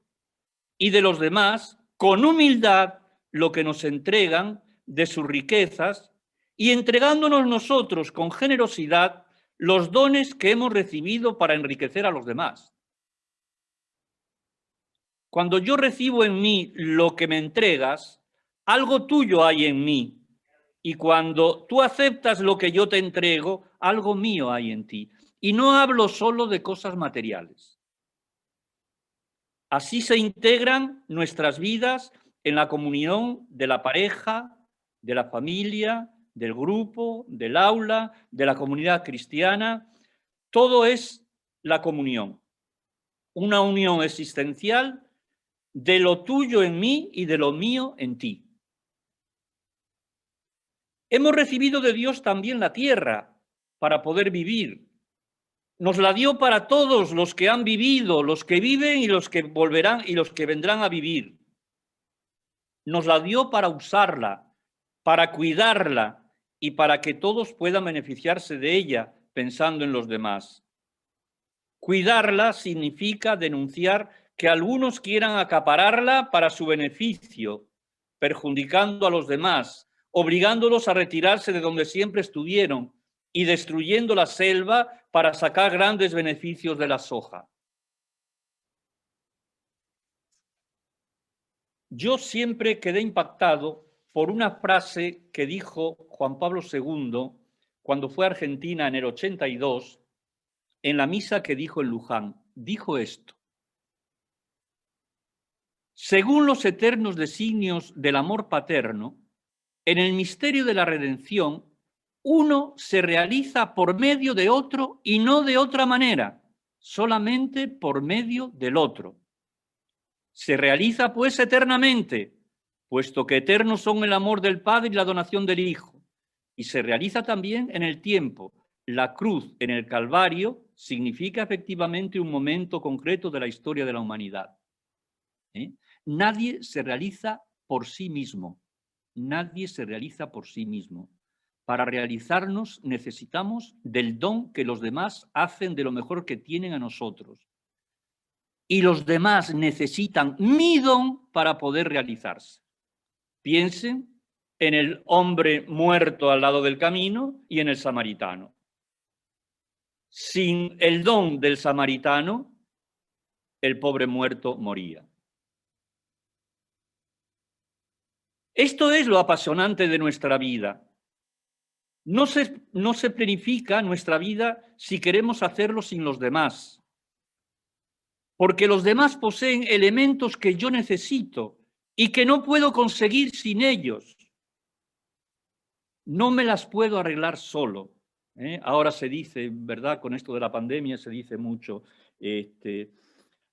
y de los demás, con humildad, lo que nos entregan de sus riquezas y entregándonos nosotros con generosidad los dones que hemos recibido para enriquecer a los demás. Cuando yo recibo en mí lo que me entregas, algo tuyo hay en mí. Y cuando tú aceptas lo que yo te entrego, algo mío hay en ti. Y no hablo solo de cosas materiales. Así se integran nuestras vidas en la comunión de la pareja, de la familia, del grupo, del aula, de la comunidad cristiana. Todo es la comunión, una unión existencial de lo tuyo en mí y de lo mío en ti. Hemos recibido de Dios también la tierra para poder vivir. Nos la dio para todos los que han vivido, los que viven y los que volverán y los que vendrán a vivir. Nos la dio para usarla, para cuidarla y para que todos puedan beneficiarse de ella pensando en los demás. Cuidarla significa denunciar que algunos quieran acapararla para su beneficio, perjudicando a los demás, obligándolos a retirarse de donde siempre estuvieron y destruyendo la selva para sacar grandes beneficios de la soja. Yo siempre quedé impactado por una frase que dijo Juan Pablo II cuando fue a Argentina en el 82, en la misa que dijo en Luján. Dijo esto: según los eternos designios del amor paterno, en el misterio de la redención, uno se realiza por medio de otro y no de otra manera, solamente por medio del otro. Se realiza pues eternamente, puesto que eternos son el amor del Padre y la donación del Hijo. Y se realiza también en el tiempo. La cruz en el Calvario significa efectivamente un momento concreto de la historia de la humanidad. Nadie se realiza por sí mismo. Nadie se realiza por sí mismo. Para realizarnos necesitamos del don que los demás hacen de lo mejor que tienen a nosotros. Y los demás necesitan mi don para poder realizarse. Piensen en el hombre muerto al lado del camino y en el samaritano. Sin el don del samaritano, el pobre muerto moría. Esto es lo apasionante de nuestra vida. No se planifica nuestra vida si queremos hacerlo sin los demás, porque los demás poseen elementos que yo necesito y que no puedo conseguir sin ellos. No me las puedo arreglar solo. Ahora se dice, ¿verdad? Con esto de la pandemia se dice mucho,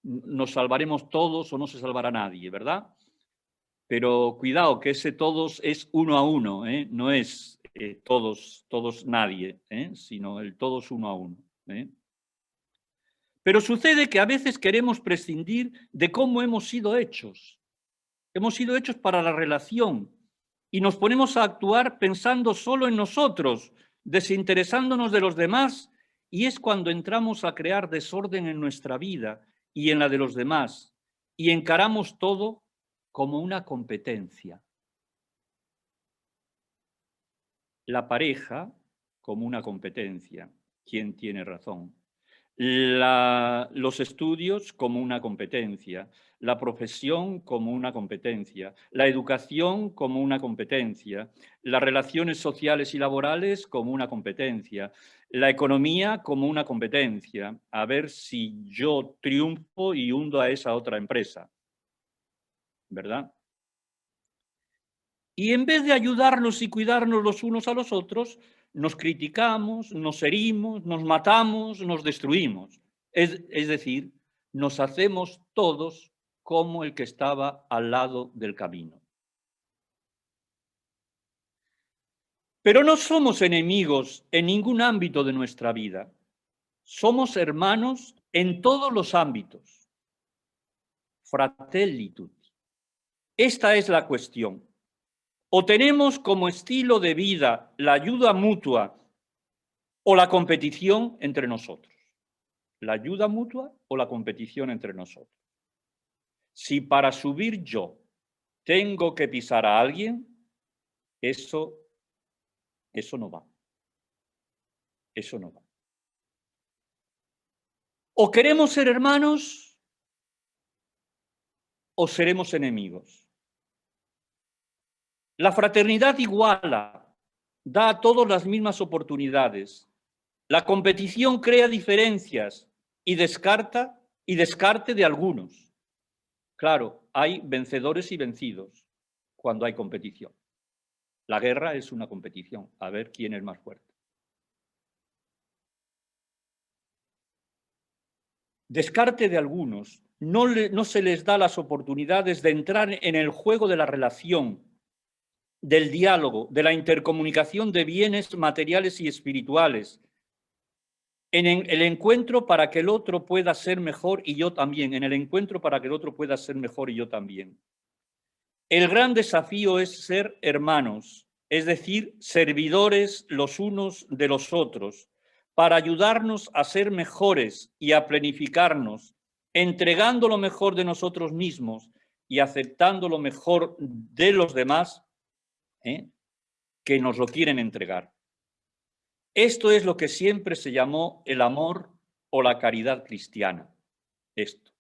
nos salvaremos todos o no se salvará nadie, ¿verdad? Pero cuidado, que ese todos es uno a uno, no es todos nadie, sino el todos uno a uno. Pero sucede que a veces queremos prescindir de cómo hemos sido hechos. Hemos sido hechos para la relación y nos ponemos a actuar pensando solo en nosotros, desinteresándonos de los demás, y es cuando entramos a crear desorden en nuestra vida y en la de los demás y encaramos todo como una competencia. La pareja como una competencia. ¿Quién tiene razón? Los estudios como una competencia. La profesión como una competencia. La educación como una competencia. Las relaciones sociales y laborales como una competencia. La economía como una competencia. A ver si yo triunfo y hundo a esa otra empresa. ¿Verdad? Y en vez de ayudarnos y cuidarnos los unos a los otros, nos criticamos, nos herimos, nos matamos, nos destruimos. Es decir, nos hacemos todos como el que estaba al lado del camino. Pero no somos enemigos en ningún ámbito de nuestra vida. Somos hermanos en todos los ámbitos. Fratelli tutti. Esta es la cuestión. O tenemos como estilo de vida la ayuda mutua o la competición entre nosotros. La ayuda mutua o la competición entre nosotros. Si para subir yo tengo que pisar a alguien, eso no va. Eso no va. O queremos ser hermanos o seremos enemigos. La fraternidad iguala, da a todos las mismas oportunidades. La competición crea diferencias y descarte de algunos. Claro, hay vencedores y vencidos cuando hay competición. La guerra es una competición, a ver quién es más fuerte. Descarte de algunos. No se les da las oportunidades de entrar en el juego de la relación, del diálogo, de la intercomunicación de bienes materiales y espirituales, en el encuentro para que el otro pueda ser mejor y yo también, en el encuentro para que el otro pueda ser mejor y yo también. El gran desafío es ser hermanos, es decir, servidores los unos de los otros, para ayudarnos a ser mejores y a planificarnos, entregando lo mejor de nosotros mismos y aceptando lo mejor de los demás, que nos lo quieren entregar. Esto es lo que siempre se llamó el amor o la caridad cristiana. Esto.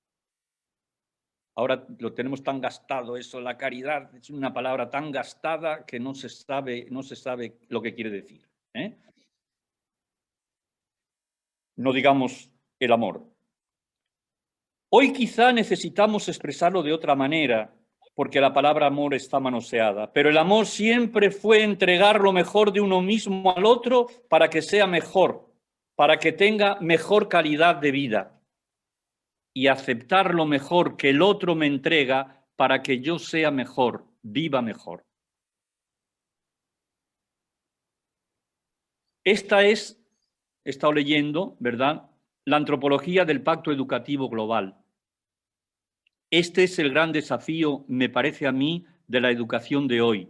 Ahora lo tenemos tan gastado eso, la caridad es una palabra tan gastada que no se sabe lo que quiere decir. No digamos el amor. Hoy quizá necesitamos expresarlo de otra manera, porque la palabra amor está manoseada, pero el amor siempre fue entregar lo mejor de uno mismo al otro para que sea mejor, para que tenga mejor calidad de vida, y aceptar lo mejor que el otro me entrega para que yo sea mejor, viva mejor. Esta es, he estado leyendo, ¿verdad?, la antropología del Pacto Educativo Global. Este es el gran desafío, me parece a mí, de la educación de hoy.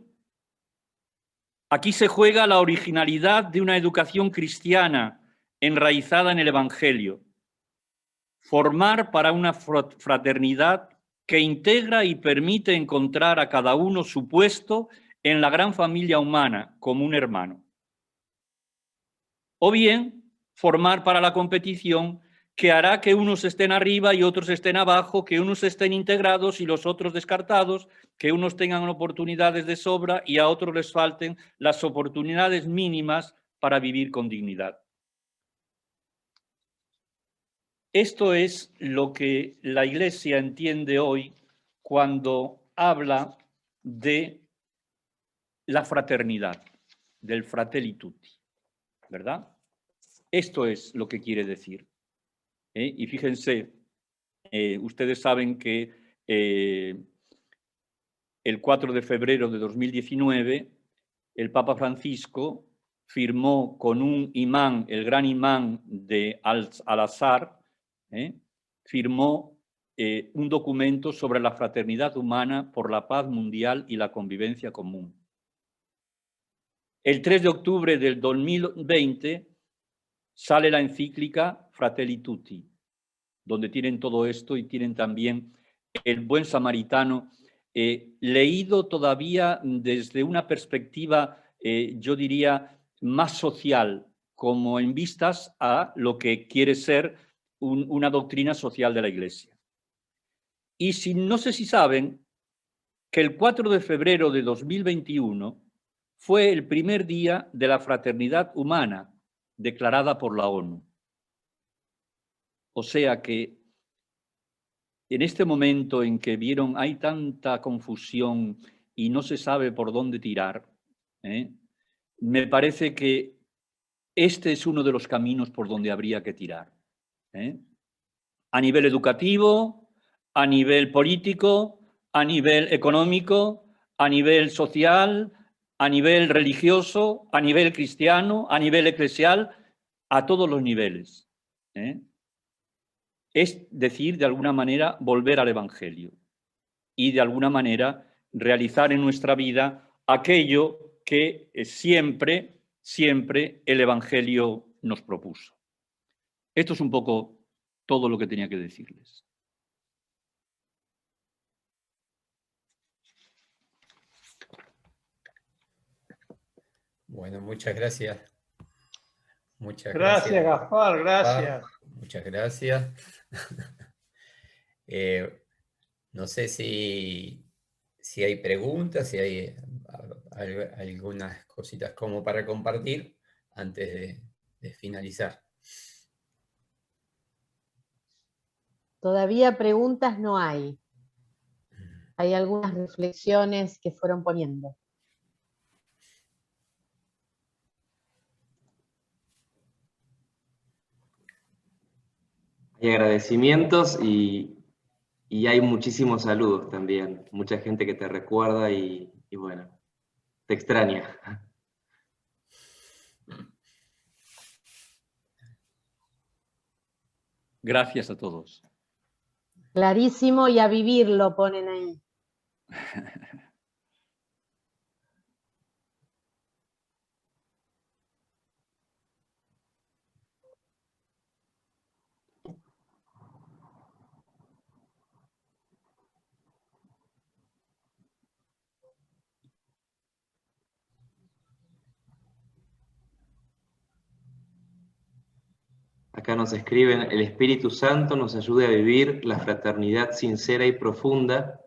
Aquí se juega la originalidad de una educación cristiana enraizada en el Evangelio. Formar para una fraternidad que integra y permite encontrar a cada uno su puesto en la gran familia humana como un hermano. O bien, formar para la competición que hará que unos estén arriba y otros estén abajo, que unos estén integrados y los otros descartados, que unos tengan oportunidades de sobra y a otros les falten las oportunidades mínimas para vivir con dignidad. Esto es lo que la Iglesia entiende hoy cuando habla de la fraternidad, del fratelli tutti, ¿verdad? Esto es lo que quiere decir. Y fíjense, ustedes saben que el 4 de febrero de 2019 el Papa Francisco firmó con un imán, el gran imán de Al-Azhar, firmó un documento sobre la fraternidad humana por la paz mundial y la convivencia común. El 3 de octubre del 2020 sale la encíclica Fratelli Tutti, donde tienen todo esto y tienen también el buen samaritano, leído todavía desde una perspectiva, yo diría, más social, como en vistas a lo que quiere ser una doctrina social de la Iglesia. Y no sé si saben que el 4 de febrero de 2021 fue el primer día de la fraternidad humana declarada por la ONU. O sea que en este momento en que vieron hay tanta confusión y no se sabe por dónde tirar, me parece que este es uno de los caminos por donde habría que tirar. A nivel educativo, a nivel político, a nivel económico, a nivel social, a nivel religioso, a nivel cristiano, a nivel eclesial, a todos los niveles. Es decir, de alguna manera, volver al Evangelio y de alguna manera realizar en nuestra vida aquello que siempre el Evangelio nos propuso. Esto es un poco todo lo que tenía que decirles. Bueno, muchas gracias. Muchas gracias. Gaspar, gracias. Muchas gracias. No sé si hay preguntas, si hay algunas cositas como para compartir antes de finalizar. Todavía preguntas no hay. hay algunas reflexiones que fueron poniendo. Hay agradecimientos y hay muchísimos saludos también. Mucha gente que te recuerda y bueno, te extraña. Gracias a todos. Clarísimo, y a vivirlo ponen ahí. Acá nos escriben, el Espíritu Santo nos ayude a vivir la fraternidad sincera y profunda,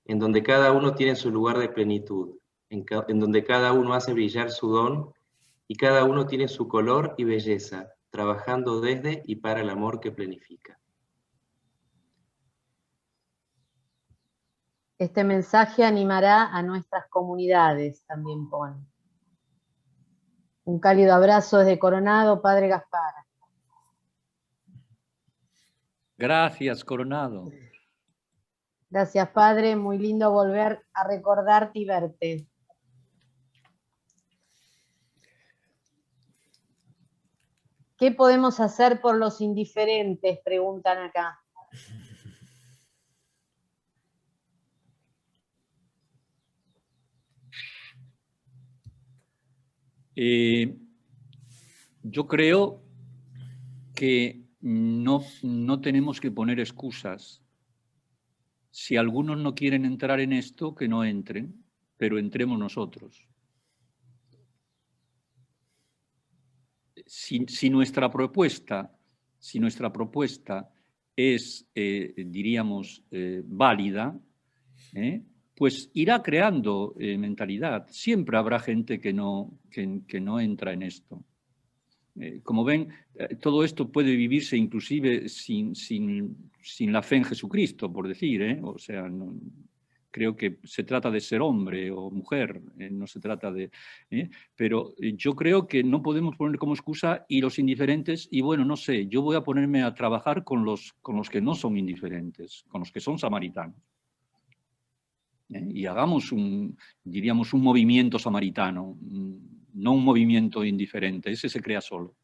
en donde cada uno tiene su lugar de plenitud, en donde cada uno hace brillar su don y cada uno tiene su color y belleza, trabajando desde y para el amor que planifica. Este mensaje animará a nuestras comunidades, también pone. Un cálido abrazo desde Coronado, Padre Gaspar. Gracias, Coronado. Gracias, Padre. Muy lindo volver a recordarte y verte. ¿Qué podemos hacer por los indiferentes? Preguntan acá. Yo creo que no tenemos que poner excusas. Si algunos no quieren entrar en esto, que no entren, pero entremos nosotros. Si nuestra propuesta es, diríamos, válida, pues irá creando mentalidad. Siempre habrá gente que no entra en esto. Como ven, todo esto puede vivirse inclusive sin la fe en Jesucristo, por decir, o sea, creo que se trata de ser hombre o mujer, no se trata de... Pero yo creo que no podemos poner como excusa y los indiferentes, y bueno, no sé, yo voy a ponerme a trabajar con los que no son indiferentes, con los que son samaritanos. Y hagamos diríamos, un movimiento samaritano, no un movimiento indiferente, ese se crea solo.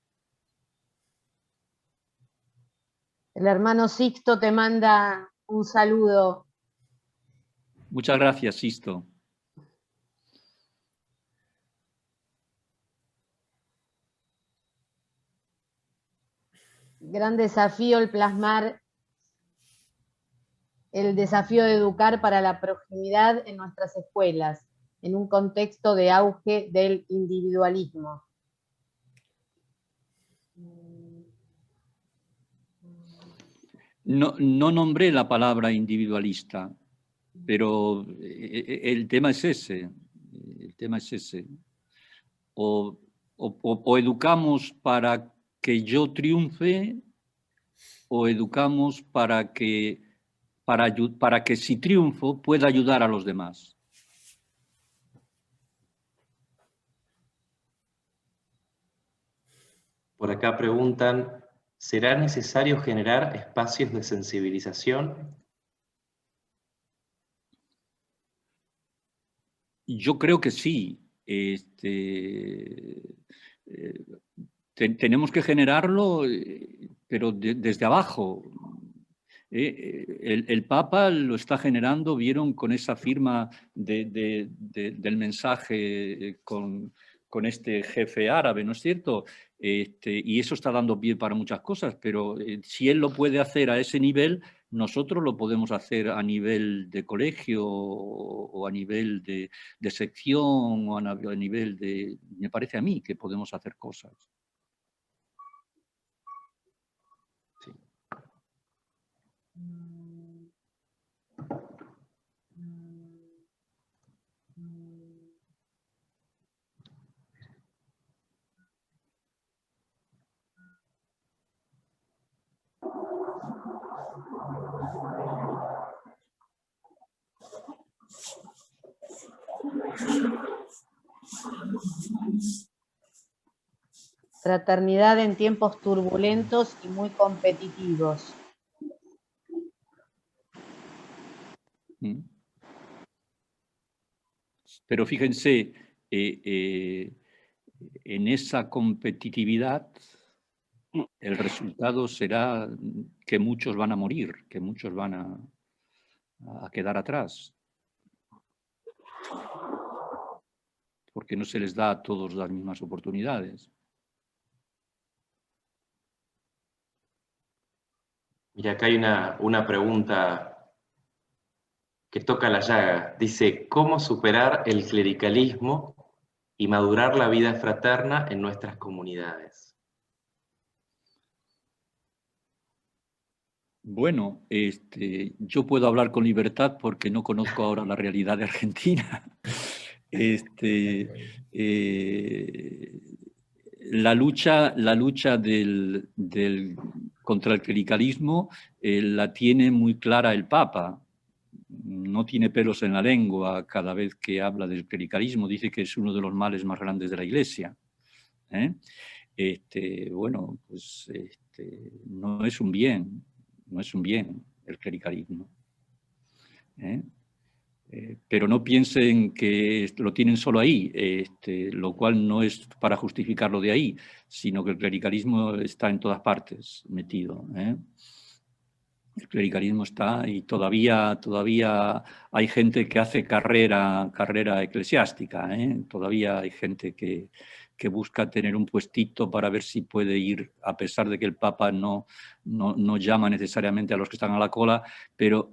El hermano Sixto te manda un saludo. Muchas gracias, Sixto. Gran desafío el plasmar el desafío de educar para la proximidad en nuestras escuelas, en un contexto de auge del individualismo. No nombré la palabra individualista, pero el tema es ese. El tema es ese. O educamos para que yo triunfe, o educamos para que si triunfo pueda ayudar a los demás. Por acá preguntan, ¿será necesario generar espacios de sensibilización? Yo creo que sí. Tenemos que generarlo, pero desde abajo. El Papa lo está generando, vieron con esa firma del mensaje con este jefe árabe, ¿no es cierto? Y eso está dando pie para muchas cosas, pero si él lo puede hacer a ese nivel, nosotros lo podemos hacer a nivel de colegio o a nivel de sección o a nivel de... Me parece a mí que podemos hacer cosas. Sí. Fraternidad en tiempos turbulentos y muy competitivos. Pero fíjense, en esa competitividad el resultado será que muchos van a morir, que muchos van a quedar atrás, porque no se les da a todos las mismas oportunidades. Mira, acá hay una pregunta que toca la llaga. Dice, ¿cómo superar el clericalismo y madurar la vida fraterna en nuestras comunidades? Bueno, yo puedo hablar con libertad porque no conozco ahora la realidad de Argentina. La lucha contra el clericalismo la tiene muy clara el Papa. No tiene pelos en la lengua cada vez que habla del clericalismo. Dice que es uno de los males más grandes de la Iglesia. Bueno, pues no es un bien. No es un bien el clericalismo. Pero no piensen que lo tienen solo ahí, lo cual no es para justificarlo de ahí, sino que el clericalismo está en todas partes metido. El clericalismo está y todavía hay gente que hace carrera eclesiástica. Todavía hay gente que busca tener un puestito para ver si puede ir, a pesar de que el Papa no llama necesariamente a los que están a la cola, pero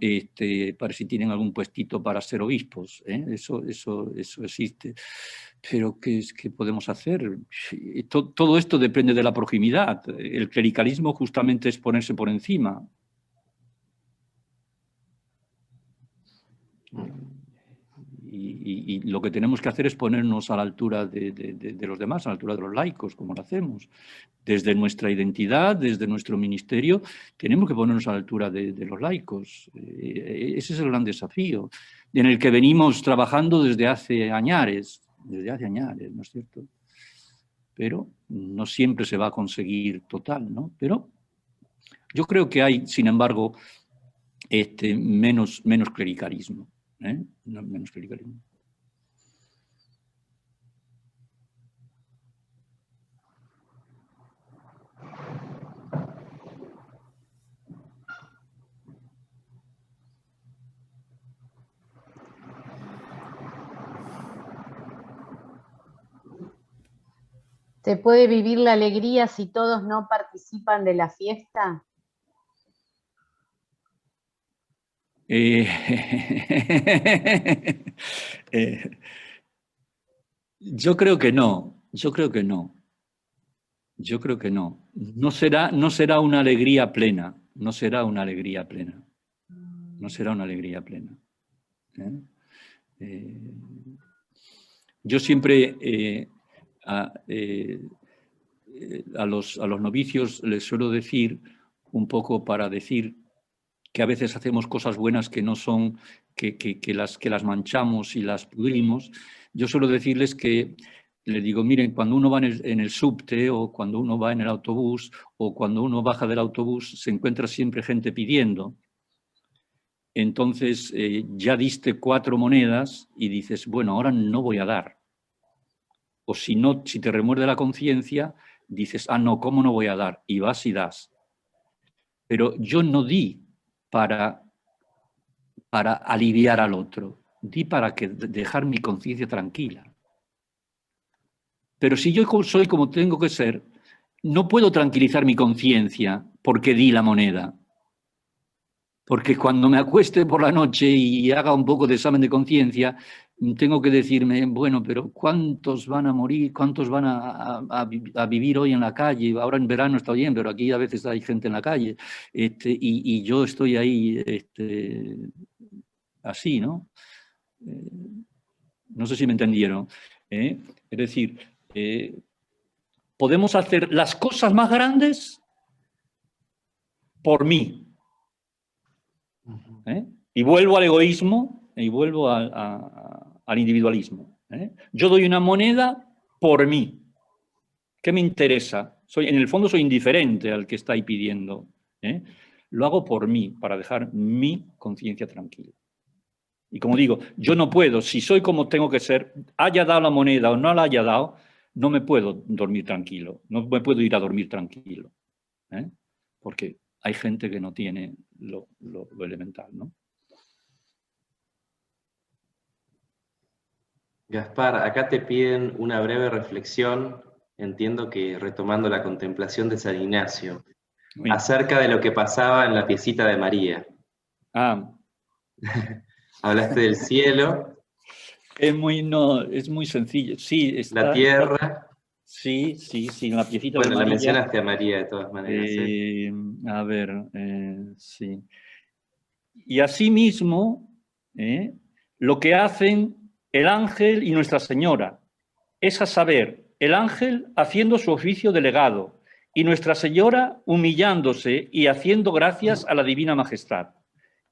para si tienen algún puestito para ser obispos. Eso existe. Pero ¿qué podemos hacer? Todo esto depende de la proximidad. El clericalismo justamente es ponerse por encima. Y lo que tenemos que hacer es ponernos a la altura de los demás, a la altura de los laicos, como lo hacemos. Desde nuestra identidad, desde nuestro ministerio, tenemos que ponernos a la altura de los laicos. Ese es el gran desafío, en el que venimos trabajando desde hace añares, ¿no es cierto? Pero no siempre se va a conseguir total, ¿no? Pero yo creo que hay, sin embargo, menos clericalismo. No, menos clericalismo. ¿Se puede vivir la alegría si todos no participan de la fiesta? Yo creo que no. No será una alegría plena. No será una alegría plena. Yo siempre a los novicios les suelo decir, un poco para decir que a veces hacemos cosas buenas que no son, que las manchamos y las pudrimos. Yo suelo decirles que, les digo, miren, cuando uno va en el subte o cuando uno va en el autobús o cuando uno baja del autobús, se encuentra siempre gente pidiendo. Entonces ya diste 4 monedas y dices, bueno, ahora no voy a dar. O si no, si te remuerde la conciencia, dices, ah, no, ¿cómo no voy a dar? Y vas y das. Pero yo no di para aliviar al otro, di para dejar mi conciencia tranquila. Pero si yo soy como tengo que ser, no puedo tranquilizar mi conciencia porque di la moneda. Porque cuando me acueste por la noche y haga un poco de examen de conciencia, tengo que decirme, bueno, pero ¿cuántos van a morir? ¿Cuántos van a vivir hoy en la calle? Ahora en verano está bien, pero aquí a veces hay gente en la calle. Y yo estoy ahí así, ¿no? No sé si me entendieron. Es decir, podemos hacer las cosas más grandes por mí. Y vuelvo al egoísmo y vuelvo al individualismo. Yo doy una moneda por mí. ¿Qué me interesa? En el fondo soy indiferente al que está ahí pidiendo. Lo hago por mí, para dejar mi conciencia tranquila. Y como digo, yo no puedo, si soy como tengo que ser, haya dado la moneda o no la haya dado, no me puedo dormir tranquilo, no me puedo ir a dormir tranquilo. Porque hay gente que no tiene lo elemental, ¿no? Gaspar, acá te piden una breve reflexión, entiendo que retomando la contemplación de San Ignacio, Bien. acerca de lo que pasaba en la piecita de María. Hablaste del cielo. Es muy sencillo. Sí, está, la tierra. Sí, en la piecita bueno, de María. La mencionaste a María de todas maneras. A ver, sí. Y asimismo, lo que hacen el ángel y Nuestra Señora es, a saber, el ángel haciendo su oficio delegado y Nuestra Señora humillándose y haciendo gracias a la Divina Majestad.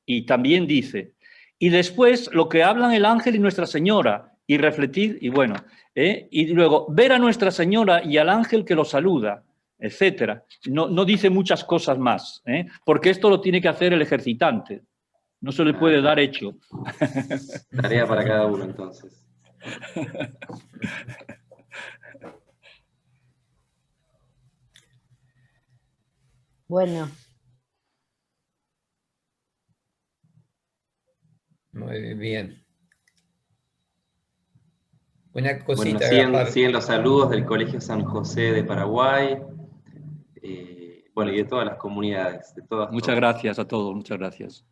Y también dice, y después lo que hablan el ángel y Nuestra Señora, y refletir, y bueno, y luego ver a Nuestra Señora y al ángel que lo saluda, etcétera. No dice muchas cosas más, porque esto lo tiene que hacer el ejercitante. No se le puede dar hecho. Tarea para cada uno, entonces. Bueno. Muy bien. Una cosita, bueno, siguen los saludos del Colegio San José de Paraguay, bueno, y de todas las comunidades. Muchas gracias a todos, muchas gracias.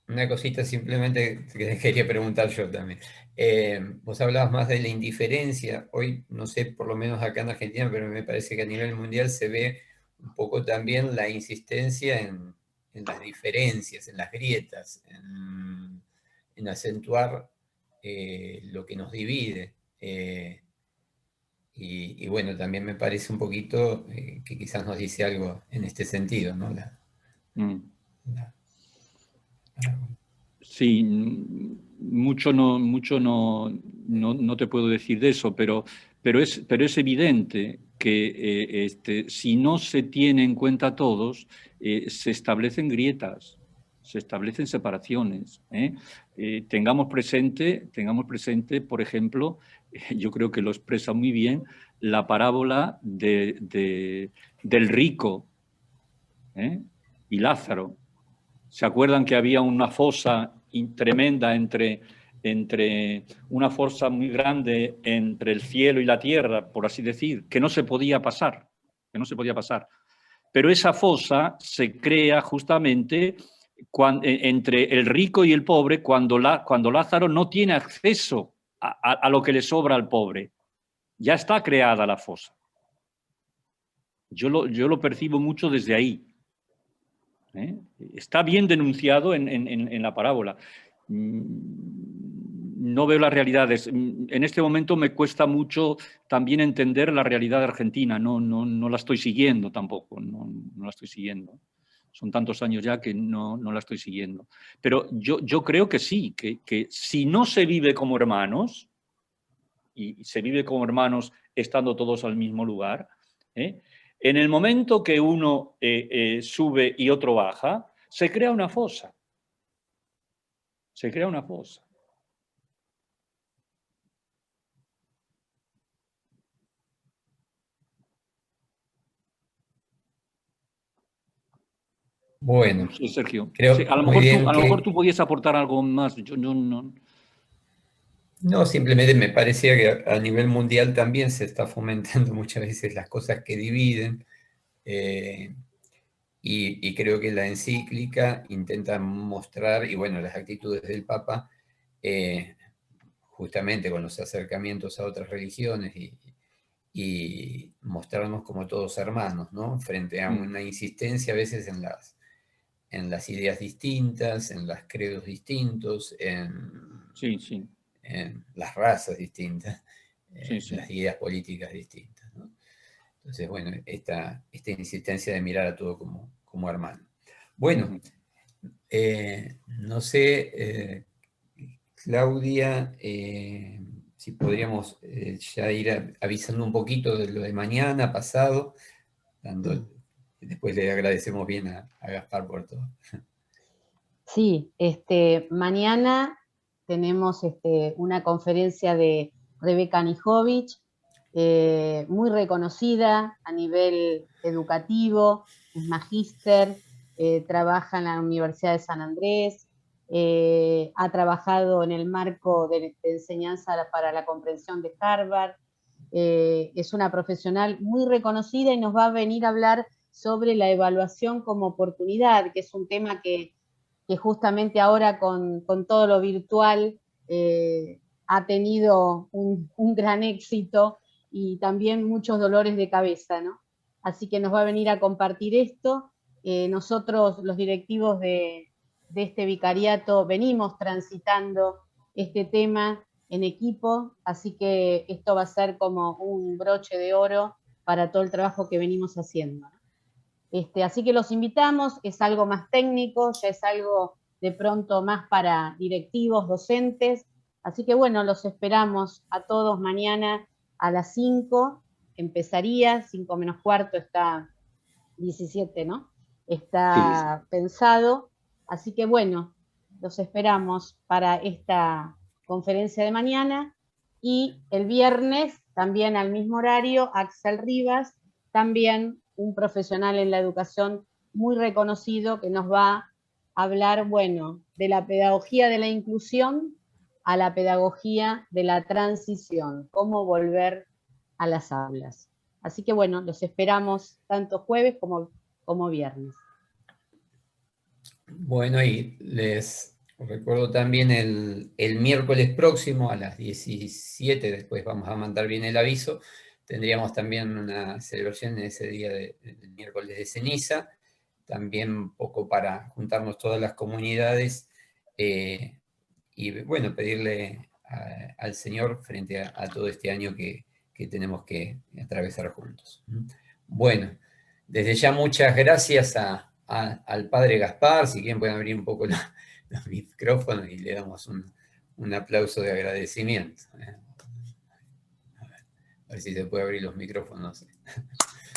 Una cosita simplemente que quería preguntar yo también. Vos hablabas más de la indiferencia. Hoy, no sé, por lo menos acá en Argentina, pero me parece que a nivel mundial se ve un poco también la insistencia en las diferencias, en las grietas, en acentuar lo que nos divide. Y bueno, también me parece un poquito que quizás nos dice algo en este sentido, ¿no? Sí, mucho no te puedo decir de eso, pero es evidente que si no se tiene en cuenta todos, se establecen grietas, se establecen separaciones. Tengamos presente, por ejemplo, yo creo que lo expresa muy bien, la parábola del rico y Lázaro. ¿Se acuerdan que había una fosa tremenda una fosa muy grande entre el cielo y la tierra, por así decir, que no se podía pasar? Pero esa fosa se crea justamente entre el rico y el pobre cuando Lázaro no tiene acceso a lo que le sobra al pobre. Ya está creada la fosa. Yo lo percibo mucho desde ahí. Está bien denunciado en la parábola. No veo las realidades. En este momento me cuesta mucho también entender la realidad argentina. No la estoy siguiendo tampoco. No la estoy siguiendo. Son tantos años ya que no la estoy siguiendo. Pero yo creo que sí, que si no se vive como hermanos, y se vive como hermanos estando todos al mismo lugar, en el momento que uno sube y otro baja, se crea una fosa. Se crea una fosa. Bueno, sí, Sergio. Creo sí, a lo mejor tú podías aportar algo más. Yo no. No, simplemente me parecía que a nivel mundial también se está fomentando muchas veces las cosas que dividen, y creo que la encíclica intenta mostrar, y bueno, las actitudes del Papa, justamente con los acercamientos a otras religiones y mostrarnos como todos hermanos, ¿no? Frente a una insistencia a veces en las ideas distintas, en los credos distintos, en las razas distintas, las ideas políticas distintas, ¿no? Entonces, bueno, esta insistencia de mirar a todo como hermano. Bueno, no sé Claudia, si podríamos ya ir avisando un poquito de lo de mañana, pasado, después le agradecemos bien a Gaspar por todo. Sí, mañana tenemos una conferencia de Rebeca Nijovic, muy reconocida a nivel educativo, es magíster, trabaja en la Universidad de San Andrés, ha trabajado en el marco de enseñanza para la comprensión de Harvard, es una profesional muy reconocida y nos va a venir a hablar sobre la evaluación como oportunidad, que es un tema que justamente ahora con todo lo virtual ha tenido un gran éxito y también muchos dolores de cabeza, ¿no? Así que nos va a venir a compartir esto. Nosotros, los directivos de este vicariato, venimos transitando este tema en equipo, así que esto va a ser como un broche de oro para todo el trabajo que venimos haciendo. Así que los invitamos, es algo más técnico, ya es algo de pronto más para directivos, docentes, así que bueno, los esperamos a todos mañana a las 5, empezaría, 5 menos cuarto está 17, ¿no? Está pensado, así que bueno, los esperamos para esta conferencia de mañana y el viernes, también al mismo horario, Axel Rivas, también un profesional en la educación muy reconocido que nos va a hablar, bueno, de la pedagogía de la inclusión a la pedagogía de la transición, cómo volver a las aulas. Así que bueno, los esperamos tanto jueves como viernes. Bueno, y les recuerdo también el miércoles próximo a las 17, después vamos a mandar bien el aviso, tendríamos también una celebración en ese día del miércoles de ceniza, también un poco para juntarnos todas las comunidades y bueno, pedirle al Señor frente a todo este año que tenemos que atravesar juntos. Bueno, desde ya muchas gracias al padre Gaspar, si quieren pueden abrir un poco los micrófonos y le damos un aplauso de agradecimiento. A ver si se puede abrir los micrófonos.